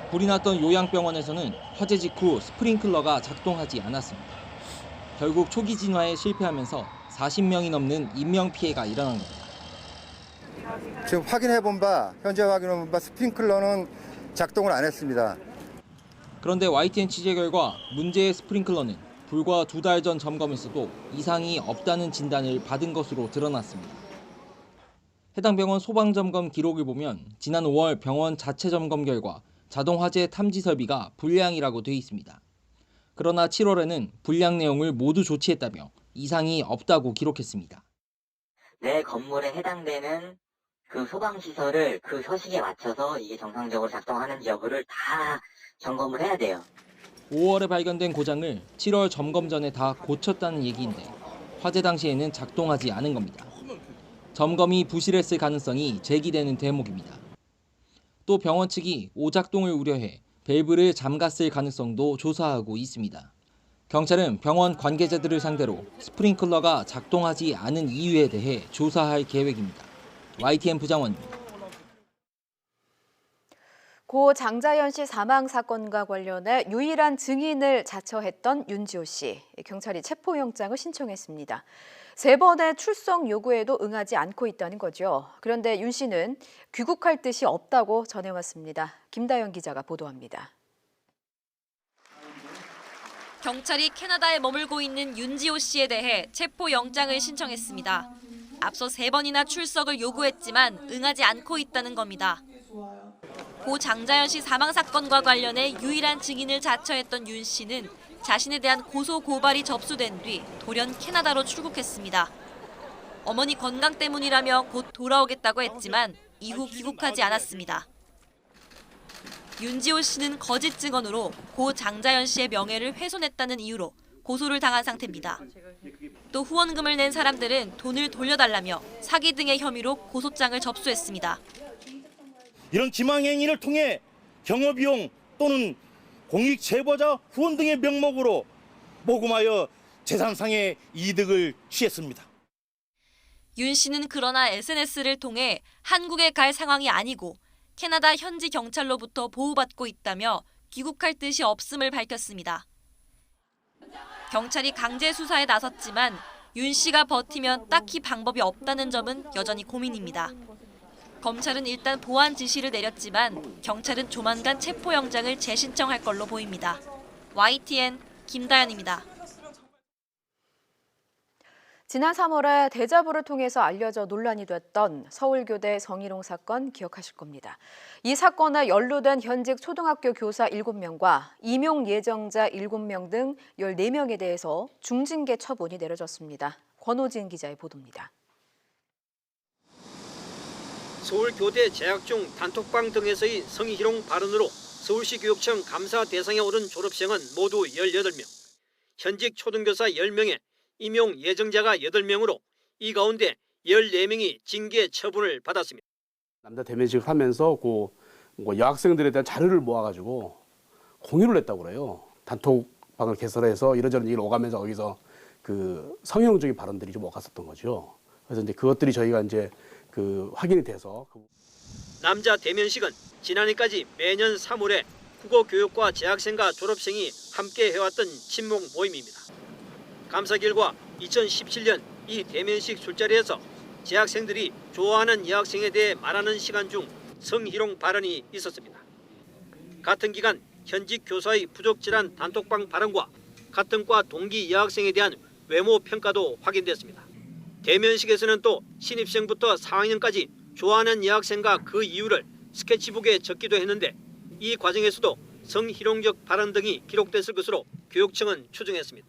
불이 났던 요양병원에서는 화재 직후 스프링클러가 작동하지 않았습니다. 결국 초기 진화에 실패하면서 40명이 넘는 인명피해가 일어난 겁니다. 지금 현재 확인해본 바 스프링클러는 작동을 안 했습니다. 그런데 YTN 취재 결과 문제의 스프링클러는 불과 2달 전 점검에서도 이상이 없다는 진단을 받은 것으로 드러났습니다. 해당 병원 소방점검 기록을 보면 지난 5월 병원 자체 점검 결과 자동 화재 탐지 설비가 불량이라고 돼 있습니다. 그러나 7월에는 불량 내용을 모두 조치했다며 이상이 없다고 기록했습니다. 내 건물에 해당되는 그 소방시설을 그 서식에 맞춰서 이게 정상적으로 작동하는지 여부를 다 점검을 해야 돼요. 5월에 발견된 고장을 7월 점검 전에 다 고쳤다는 얘기인데 화재 당시에는 작동하지 않은 겁니다. 점검이 부실했을 가능성이 제기되는 대목입니다. 또 병원 측이 오작동을 우려해 밸브를 잠갔을 가능성도 조사하고 있습니다. 경찰은 병원 관계자들을 상대로 스프링클러가 작동하지 않은 이유에 대해 조사할 계획입니다. YTN 부장원입니다. 고 장자연 씨 사망 사건과 관련해 유일한 증인을 자처했던 윤지호 씨. 경찰이 체포영장을 신청했습니다. 3번의 출석 요구에도 응하지 않고 있다는 거죠. 그런데 윤 씨는 귀국할 뜻이 없다고 전해왔습니다. 김다연 기자가 보도합니다. 경찰이 캐나다에 머물고 있는 윤지호 씨에 대해 체포영장을 신청했습니다. 앞서 3번이나 출석을 요구했지만 응하지 않고 있다는 겁니다. 고 장자연 씨 사망 사건과 관련해 유일한 증인을 자처했던 윤 씨는 자신에 대한 고소 고발이 접수된 뒤 돌연 캐나다로 출국했습니다. 어머니 건강 때문이라며 곧 돌아오겠다고 했지만 이후 귀국하지 않았습니다. 윤지호 씨는 거짓 증언으로 고 장자연 씨의 명예를 훼손했다는 이유로 고소를 당한 상태입니다. 또 후원금을 낸 사람들은 돈을 돌려달라며 사기 등의 혐의로 고소장을 접수했습니다. 이런 기망행위를 통해 경호비용 또는 공익 제보자 후원 등의 명목으로 모금하여 재산상의 이득을 취했습니다. 윤 씨는 그러나 SNS를 통해 한국에 갈 상황이 아니고 캐나다 현지 경찰로부터 보호받고 있다며 귀국할 뜻이 없음을 밝혔습니다. 경찰이 강제 수사에 나섰지만 윤 씨가 버티면 딱히 방법이 없다는 점은 여전히 고민입니다. 검찰은 일단 보안 지시를 내렸지만 경찰은 조만간 체포영장을 재신청할 걸로 보입니다. YTN 김다연입니다. 지난 3월에 대자보를 통해서 알려져 논란이 됐던 서울교대 성희롱 사건 기억하실 겁니다. 이 사건에 연루된 현직 초등학교 교사 7명과 임용 예정자 7명 등 14명에 대해서 중징계 처분이 내려졌습니다. 권호진 기자의 보도입니다. 서울교대 재학 중 단톡방 등에서의 성희롱 발언으로 서울시 교육청 감사 대상에 오른 졸업생은 모두 18명, 현직 초등교사 10명에 임용 예정자가 8명으로 이 가운데 14명이 징계 처분을 받았습니다. 남자 대면식을 하면서 여학생들에 대한 자료를 모아가지고 공유를 했다고 그래요. 단톡방을 개설해서 이런저런 얘기를 오가면서 거기서 그 성희롱적인 발언들이 좀 오갔었던 거죠. 그래서 이제 그것들이 저희가 이제 확인이 돼서 남자 대면식은 지난해까지 매년 3월에 국어교육과 재학생과 졸업생이 함께 해왔던 친목 모임입니다. 감사 결과 2017년 이 대면식 술자리에서 재학생들이 좋아하는 여학생에 대해 말하는 시간 중 성희롱 발언이 있었습니다. 같은 기간 현직 교사의 부적절한 단톡방 발언과 같은 과 동기 여학생에 대한 외모 평가도 확인됐습니다. 대면식에서는 또 신입생부터 4학년까지 좋아하는 여학생과 그 이유를 스케치북에 적기도 했는데 이 과정에서도 성희롱적 발언 등이 기록됐을 것으로 교육청은 추정했습니다.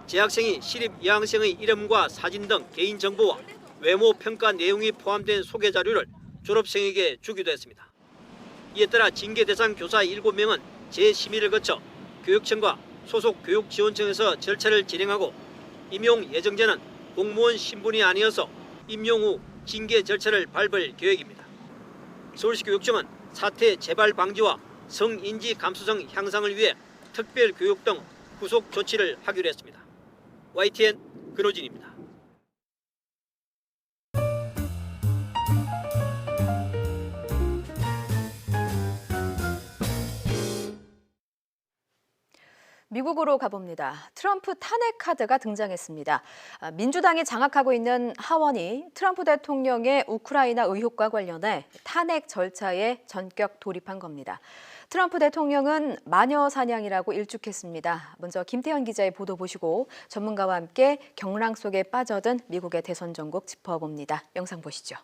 재학생이 신입 여학생의 이름과 사진 등 개인정보와 외모 평가 내용이 포함된 소개 자료를 졸업생에게 주기도 했습니다. 이에 따라 징계 대상 교사 7명은 재심의를 거쳐 교육청과 소속 교육지원청에서 절차를 진행하고 임용 예정자는 공무원 신분이 아니어서 임용 후 징계 절차를 밟을 계획입니다. 서울시 교육청은 사태 재발 방지와 성인지 감수성 향상을 위해 특별 교육 등 후속 조치를 하기로 했습니다. YTN 근호진입니다. 미국으로 가봅니다. 트럼프 탄핵 카드가 등장했습니다. 민주당이 장악하고 있는 하원이 트럼프 대통령의 우크라이나 의혹과 관련해 탄핵 절차에 전격 돌입한 겁니다. 트럼프 대통령은 마녀 사냥이라고 일축했습니다. 먼저 김태현 기자의 보도 보시고 전문가와 함께 경랑 속에 빠져든 미국의 대선 전국 짚어봅니다. 영상 보시죠.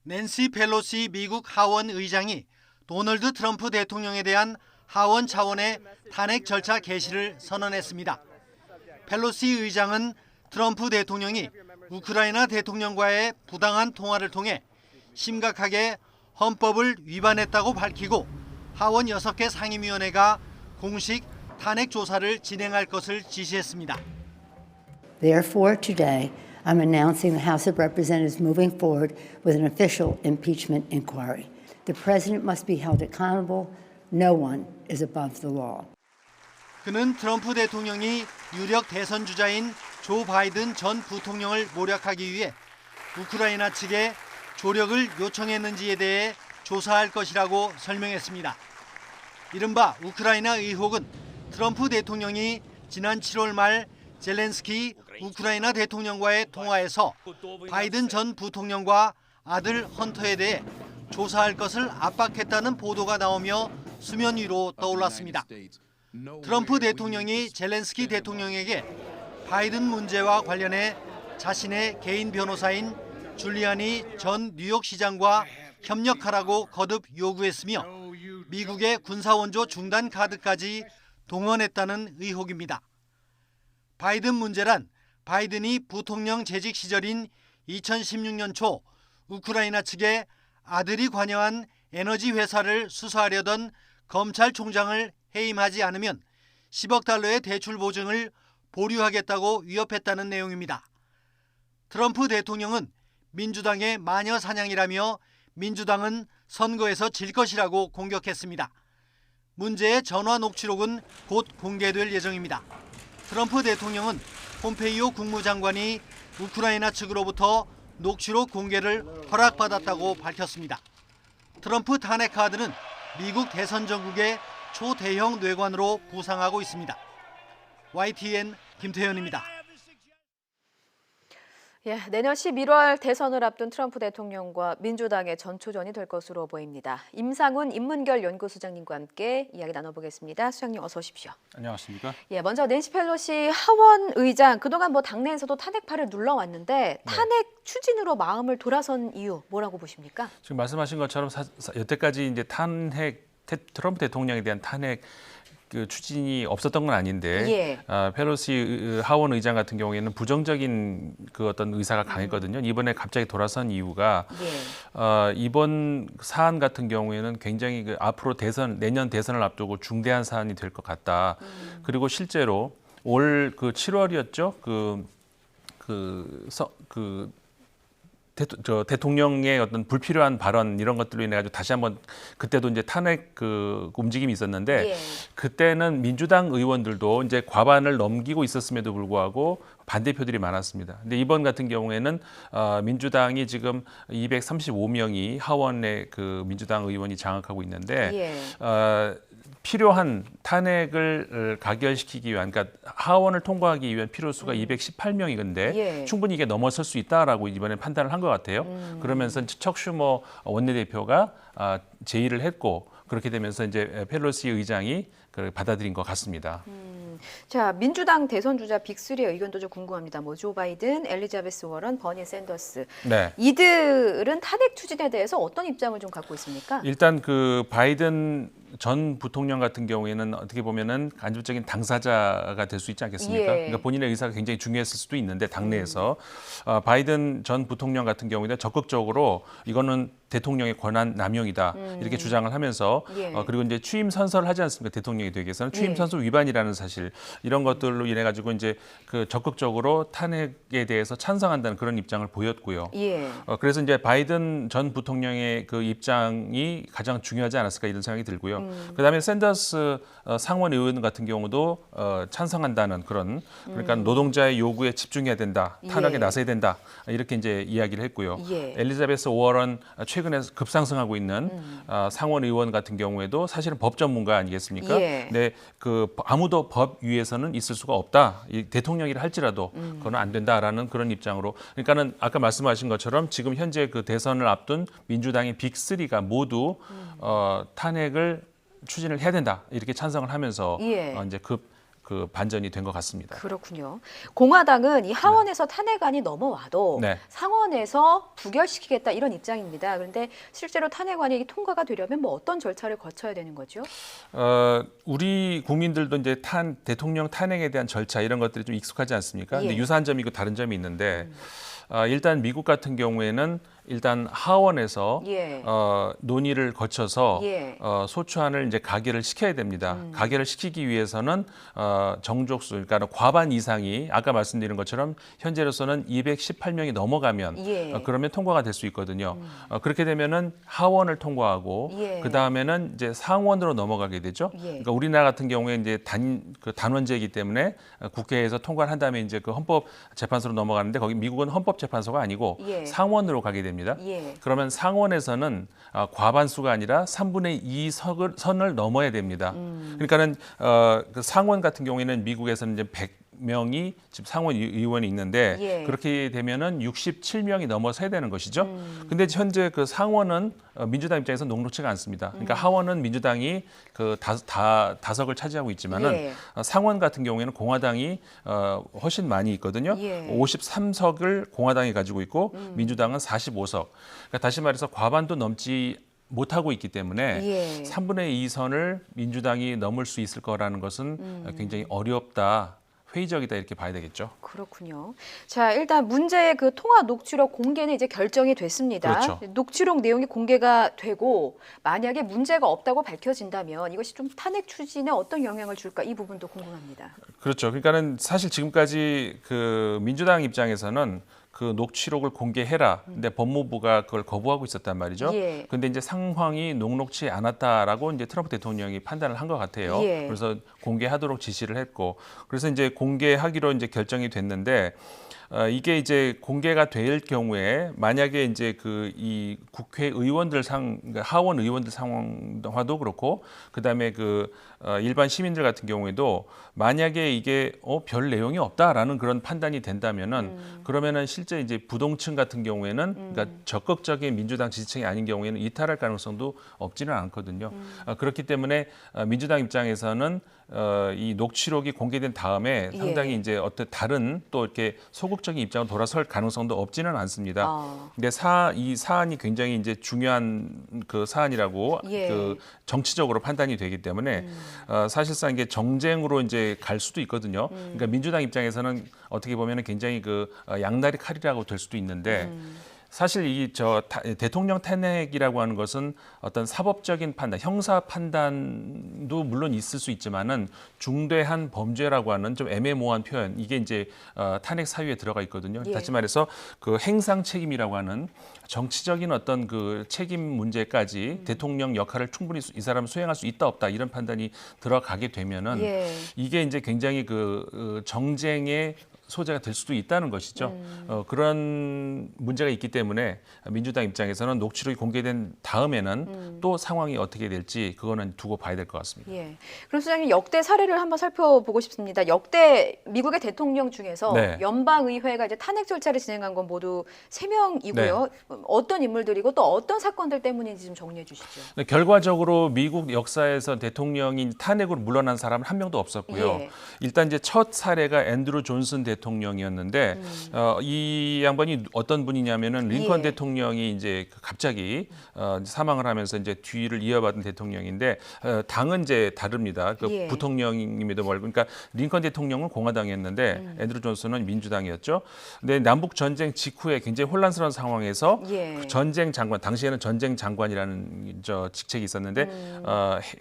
낸시 펠로시 미국 하원 의장이 도널드 트럼프 대통령에 대한 하원 차원의 탄핵 절차 개시를 선언했습니다. 펠로시 의장은 트럼프 대통령이 우크라이나 대통령과의 부당한 통화를 통해 심각하게 헌법을 위반했다고 밝히고 하원 6개 상임위원회가 공식 탄핵 조사를 진행할 것을 지시했습니다. Therefore, today, I'm announcing the House of Representatives moving forward with an official impeachment inquiry. The president must be held accountable. No one is above the law. 그는 트럼프 대통령이 유력 대선 주자인 조 바이든 전 부통령을 모략하기 위해 우크라이나 측에 조력을 요청했는지에 대해 조사할 것이라고 설명했습니다. 이른바 우크라이나 의혹은 트럼프 대통령이 지난 7월 말 젤렌스키 우크라이나 대통령과의 통화에서 바이든 전 부통령과 아들 헌터에 대해 조사할 것을 압박했다는 보도가 나오며 수면 위로 떠올랐습니다. 트럼프 대통령이 젤렌스키 대통령에게 바이든 문제와 관련해 자신의 개인 변호사인 줄리아니 전 뉴욕시장과 협력하라고 거듭 요구했으며 미국의 군사원조 중단 카드까지 동원했다는 의혹입니다. 바이든 문제란 바이든이 부통령 재직 시절인 2016년 초 우크라이나 측에 아들이 관여한 에너지 회사를 수사하려던 검찰총장을 해임하지 않으면 10억 달러의 대출 보증을 보류하겠다고 위협했다는 내용입니다. 트럼프 대통령은 민주당의 마녀 사냥이라며 민주당은 선거에서 질 것이라고 공격했습니다. 문제의 전화 녹취록은 곧 공개될 예정입니다. 트럼프 대통령은 폼페이오 국무장관이 우크라이나 측으로부터 녹취록 공개를 허락받았다고 밝혔습니다. 트럼프 탄핵 카드는 미국 대선 전국의 초대형 뇌관으로 부상하고 있습니다. YTN 김태현입니다. 예, 내년 11월 대선을 앞둔 트럼프 대통령과 민주당의 전초전이 될 것으로 보입니다. 임상훈 인문결 연구소장님과 함께 이야기 나눠보겠습니다. 소장님 어서 오십시오. 안녕하십니까? 예, 먼저 낸시 펠로시 하원 의장 그동안 당내에서도 탄핵파를 눌러왔는데 탄핵 추진으로 마음을 돌아선 이유 뭐라고 보십니까? 지금 말씀하신 것처럼 여태까지 이제 트럼프 대통령에 대한 탄핵 그 추진이 없었던 건 아닌데 펠로시 하원 의장 같은 경우에는 부정적인 그 어떤 의사가 강했거든요. 이번에 갑자기 돌아선 이유가 이번 사안 같은 경우에는 굉장히 그 앞으로 내년 대선을 앞두고 중대한 사안이 될 것 같다. 그리고 실제로 올 그 7월이었죠. 대통령의 어떤 불필요한 발언 이런 것들로 인해 가지고 다시 한번 그때도 이제 탄핵 그 움직임이 있었는데 그때는 민주당 의원들도 이제 과반을 넘기고 있었음에도 불구하고 반대표들이 많았습니다. 근데 이번 같은 경우에는 민주당이 지금 235명이 하원에 그 민주당 의원이 장악하고 있는데 필요한 탄핵을 가결시키기 위한, 그러니까 하원을 통과하기 위한 필요수가 218명이건데 충분히 이게 넘어설 수 있다라고 이번에 판단을 한 것 같아요. 그러면서 척 슈머 원내대표가 제의를 했고 그렇게 되면서 이제 펠로시 의장이 그걸 받아들인 것 같습니다. 자, 민주당 대선 주자 빅3의 의견도 좀 궁금합니다. 조 바이든, 엘리자베스 워런, 버니 샌더스. 이들은 탄핵 추진에 대해서 어떤 입장을 좀 갖고 있습니까? 일단 그 바이든 전 부통령 같은 경우에는 어떻게 보면은 간접적인 당사자가 될 수 있지 않겠습니까? 그러니까 본인의 의사가 굉장히 중요했을 수도 있는데 당내에서 바이든 전 부통령 같은 경우에는 적극적으로 이거는 대통령의 권한 남용이다 이렇게 주장을 하면서 그리고 이제 취임 선서를 하지 않습니까? 대통령이 되기 위해서는 취임 선서 위반이라는 사실 이런 것들로 인해 가지고 이제 그 적극적으로 탄핵에 대해서 찬성한다는 그런 입장을 보였고요. 그래서 이제 바이든 전 부통령의 그 입장이 가장 중요하지 않았을까 이런 생각이 들고요. 그다음에 샌더스 상원 의원 같은 경우도 찬성한다는 그런 그러니까 노동자의 요구에 집중해야 된다, 탄핵에 나서야 된다 이렇게 이제 이야기를 했고요. 엘리자베스 워런 최근에 급상승하고 있는 상원 의원 같은 경우에도 사실은 법 전문가 아니겠습니까? 근데 그 아무도 법 위에서는 있을 수가 없다. 이 대통령이라 할지라도 그건 안 된다라는 그런 입장으로. 그러니까는 아까 말씀하신 것처럼 지금 현재 그 대선을 앞둔 민주당의 빅3가 모두 탄핵을 추진을 해야 된다 이렇게 찬성을 하면서 이제 그 반전이 된 것 같습니다. 그렇군요. 공화당은 이 하원에서 탄핵안이 넘어와도 상원에서 부결시키겠다 이런 입장입니다. 그런데 실제로 탄핵안이 통과가 되려면 어떤 절차를 거쳐야 되는 거죠? 우리 국민들도 이제 대통령 탄핵에 대한 절차 이런 것들이 좀 익숙하지 않습니까? 근데 유사한 점이 있고 다른 점이 있는데 일단 미국 같은 경우에는 일단 하원에서 논의를 거쳐서 소추안을 이제 가결을 시켜야 됩니다. 가결을 시키기 위해서는 정족수, 그러니까 과반 이상이 아까 말씀드린 것처럼 현재로서는 218명이 넘어가면 그러면 통과가 될 수 있거든요. 그렇게 되면은 하원을 통과하고 그 다음에는 이제 상원으로 넘어가게 되죠. 그러니까 우리나라 같은 경우에 이제 단원제이기 때문에 국회에서 통과를 한 다음에 이제 그 헌법재판소로 넘어가는데 거기 미국은 헌법재판소가 아니고 상원으로 가게 됩니다. 그러면 상원에서는 과반수가 아니라 3분의 2 선을 넘어야 됩니다. 그러니까는 그 상원 같은 경우에는 미국에서는 이제 100명이 지금 상원 의원이 있는데 그렇게 되면은 67명이 넘어서야 되는 것이죠. 근데 현재 그 상원은 민주당 입장에서 녹록치가 않습니다. 그러니까 하원은 민주당이 그 다석을 차지하고 있지만은 상원 같은 경우에는 공화당이 훨씬 많이 있거든요. 53석을 공화당이 가지고 있고 민주당은 45석. 그러니까 다시 말해서 과반도 넘지 못하고 있기 때문에 3분의 2선을 민주당이 넘을 수 있을 거라는 것은 굉장히 어렵다. 회의적이다 이렇게 봐야 되겠죠. 그렇군요. 자, 일단 문제의 그 통화 녹취록 공개는 이제 결정이 됐습니다. 그렇죠. 녹취록 내용이 공개가 되고 만약에 문제가 없다고 밝혀진다면 이것이 좀 탄핵 추진에 어떤 영향을 줄까 이 부분도 궁금합니다. 그렇죠. 그러니까는 사실 지금까지 그 민주당 입장에서는 그 녹취록을 공개해라. 근데 법무부가 그걸 거부하고 있었단 말이죠. 예. 근데 이제 상황이 녹록치 않았다라고 이제 트럼프 대통령이 판단을 한 것 같아요. 예. 그래서 공개하도록 지시를 했고, 그래서 이제 공개하기로 이제 결정이 됐는데, 이게 이제 공개가 될 경우에 만약에 이제 그 이 국회의원들 그러니까 하원 의원들 상황화도 그렇고, 그다음에 그 일반 시민들 같은 경우에도 만약에 이게 별 내용이 없다라는 그런 판단이 된다면은 그러면은 실제 이제 부동층 같은 경우에는 그러니까 적극적인 민주당 지지층이 아닌 경우에는 이탈할 가능성도 없지는 않거든요. 그렇기 때문에 민주당 입장에서는 이 녹취록이 공개된 다음에 상당히 이제 어떤 다른 또 이렇게 소극적인 입장으로 돌아설 가능성도 없지는 않습니다. 근데 이 사안이 굉장히 이제 중요한 그 사안이라고 그 정치적으로 판단이 되기 때문에 사실상 이게 정쟁으로 이제 갈 수도 있거든요. 그러니까 민주당 입장에서는 어떻게 보면은 굉장히 그 양다리 칼이라고 될 수도 있는데. 사실 이 대통령 탄핵이라고 하는 것은 어떤 사법적인 판단, 형사 판단도 물론 있을 수 있지만은 중대한 범죄라고 하는 좀 애매모호한 표현, 이게 이제 탄핵 사유에 들어가 있거든요. 다시 말해서 그 행상 책임이라고 하는 정치적인 어떤 그 책임 문제까지 대통령 역할을 충분히 이 사람 수행할 수 있다 없다 이런 판단이 들어가게 되면은 이게 이제 굉장히 그 정쟁의 소재가 될 수도 있다는 것이죠. 그런 문제가 있기 때문에 민주당 입장에서는 녹취록이 공개된 다음에는 또 상황이 어떻게 될지 그거는 두고 봐야 될 것 같습니다. 예. 그럼 소장님 역대 사례를 한번 살펴보고 싶습니다. 역대 미국의 대통령 중에서 연방의회가 이제 탄핵 절차를 진행한 건 모두 3명이고요. 어떤 인물들이고 또 어떤 사건들 때문인지 좀 정리해 주시죠. 결과적으로 미국 역사에서 대통령이 탄핵으로 물러난 사람은 한 명도 없었고요. 일단 이제 첫 사례가 앤드루 존슨 대통령이었는데 이 양반이 어떤 분이냐면은 링컨 대통령이 이제 갑자기 사망을 하면서 이제 뒤를 이어받은 대통령인데 당은 이제 다릅니다. 그 부통령임에도 불구하고 그러니까 링컨 대통령은 공화당이었는데 앤드루 존슨은 민주당이었죠. 근데 남북 전쟁 직후에 굉장히 혼란스러운 상황에서 그 전쟁 장관 당시에는 전쟁 장관이라는 직책이 있었는데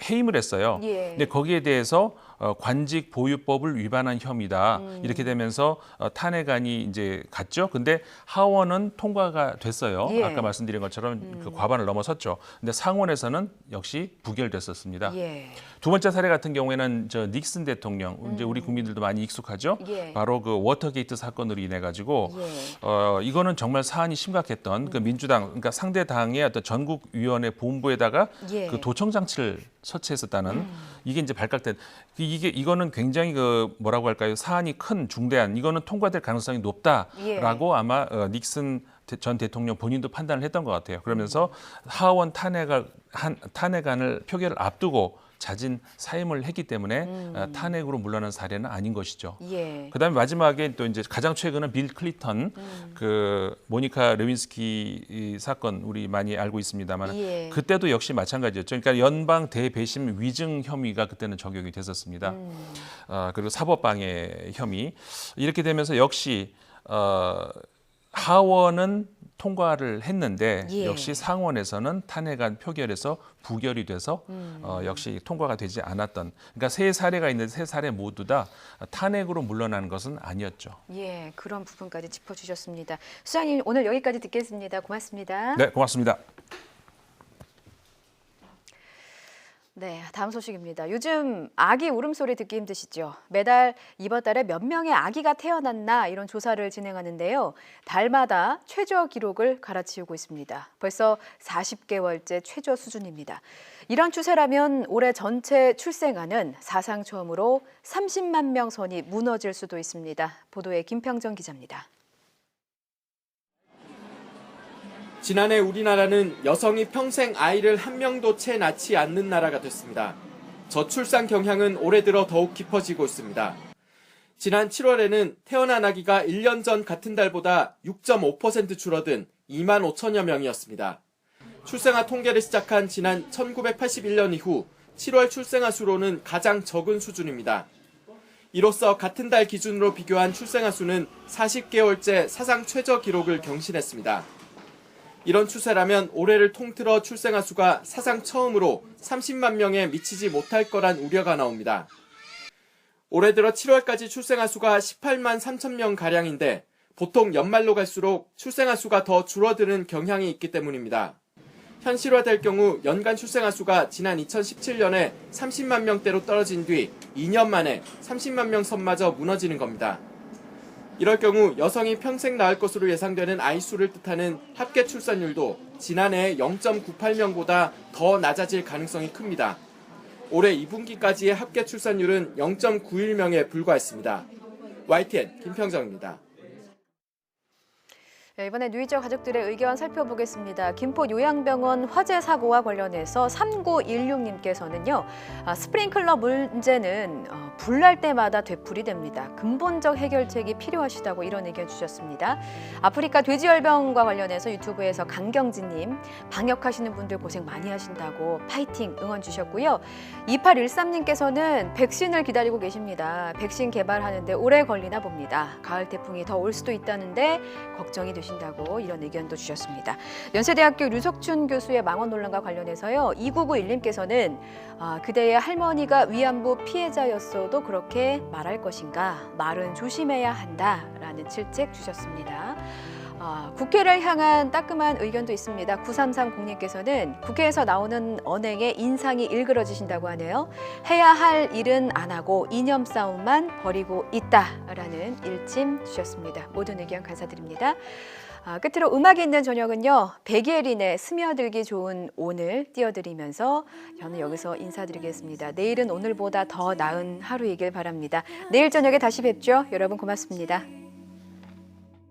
해임을 했어요. 근데 거기에 대해서 관직 보유법을 위반한 혐의다. 이렇게 되면서 탄핵안이 이제 갔죠. 근데 하원은 통과가 됐어요. 아까 말씀드린 것처럼 그 과반을 넘어섰죠. 근데 상원에서는 역시 부결됐었습니다. 두 번째 사례 같은 경우에는 닉슨 대통령, 이제 우리 국민들도 많이 익숙하죠. 바로 그 워터게이트 사건으로 인해 가지고 이거는 정말 사안이 심각했던 그 민주당, 그러니까 상대 당의 어떤 전국위원회 본부에다가 그 도청 장치를 설치했었다는 이게 이제 발각된 이거는 굉장히 그 뭐라고 할까요? 사안이 큰 중대한 이거는 통과될 가능성이 높다라고 아마 닉슨 전 대통령 본인도 판단을 했던 것 같아요. 그러면서 하원 탄핵안을 표결을 앞두고 자진 사임을 했기 때문에 탄핵으로 물러난 사례는 아닌 것이죠. 그다음에 마지막에 또 이제 가장 최근은 빌 클린턴 그 모니카 레윈스키 사건 우리 많이 알고 있습니다만 그때도 역시 마찬가지였죠. 그러니까 연방 대배심 위증 혐의가 그때는 적용이 됐었습니다. 그리고 사법방해 혐의 이렇게 되면서 역시 하원은 통과를 했는데 역시 상원에서는 탄핵안 표결에서 부결이 돼서 역시 통과가 되지 않았던 그러니까 세 사례가 있는데 세 사례 모두 다 탄핵으로 물러나는 것은 아니었죠. 예, 그런 부분까지 짚어주셨습니다. 수장님 오늘 여기까지 듣겠습니다. 고맙습니다. 네, 고맙습니다. 네, 다음 소식입니다. 요즘 아기 울음소리 듣기 힘드시죠? 매달 이번 달에 몇 명의 아기가 태어났나 이런 조사를 진행하는데요. 달마다 최저 기록을 갈아치우고 있습니다. 벌써 40개월째 최저 수준입니다. 이런 추세라면 올해 전체 출생아는 사상 처음으로 30만 명 선이 무너질 수도 있습니다. 보도에 김평정 기자입니다. 지난해 우리나라는 여성이 평생 아이를 한 명도 채 낳지 않는 나라가 됐습니다. 저출산 경향은 올해 들어 더욱 깊어지고 있습니다. 지난 7월에는 태어난 아기가 1년 전 같은 달보다 6.5% 줄어든 2만 5천여 명이었습니다. 출생아 통계를 시작한 지난 1981년 이후 7월 출생아 수로는 가장 적은 수준입니다. 이로써 같은 달 기준으로 비교한 출생아 수는 40개월째 사상 최저 기록을 경신했습니다. 이런 추세라면 올해를 통틀어 출생아 수가 사상 처음으로 30만 명에 미치지 못할 거란 우려가 나옵니다. 올해 들어 7월까지 출생아 수가 18만 3천 명 가량인데 보통 연말로 갈수록 출생아 수가 더 줄어드는 경향이 있기 때문입니다. 현실화될 경우 연간 출생아 수가 지난 2017년에 30만 명대로 떨어진 뒤 2년 만에 30만 명 선마저 무너지는 겁니다. 이럴 경우 여성이 평생 낳을 것으로 예상되는 아이수를 뜻하는 합계 출산율도 지난해 0.98명보다 더 낮아질 가능성이 큽니다. 올해 2분기까지의 합계 출산율은 0.91명에 불과했습니다. YTN 김평정입니다. 이번에 누이저 가족들의 의견 살펴보겠습니다. 김포 요양병원 화재 사고와 관련해서 3916님께서는요. 스프링클러 문제는 불날 때마다 되풀이 됩니다. 근본적 해결책이 필요하시다고 이런 의견 주셨습니다. 아프리카 돼지열병과 관련해서 유튜브에서 강경진님, 방역하시는 분들 고생 많이 하신다고 파이팅 응원 주셨고요. 2813님께서는 백신을 기다리고 계십니다. 백신 개발하는데 오래 걸리나 봅니다. 가을 태풍이 더 올 수도 있다는데 걱정이 되신다고 이런 의견도 주셨습니다. 연세대학교 류석춘 교수의 망원 논란과 관련해서요. 2991님께서는 그대의 할머니가 위안부 피해자였어도 그렇게 말할 것인가? 말은 조심해야 한다라는 질책 주셨습니다. 국회를 향한 따끔한 의견도 있습니다. 9330님께서는 국회에서 나오는 언행에 인상이 일그러지신다고 하네요. 해야 할 일은 안 하고 이념 싸움만 벌이고 있다라는 일침 주셨습니다. 모든 의견 감사드립니다. 끝으로 음악이 있는 저녁은요. 백예린의 스며들기 좋은 오늘 띄워드리면서 저는 여기서 인사드리겠습니다. 내일은 오늘보다 더 나은 하루이길 바랍니다. 내일 저녁에 다시 뵙죠. 여러분 고맙습니다.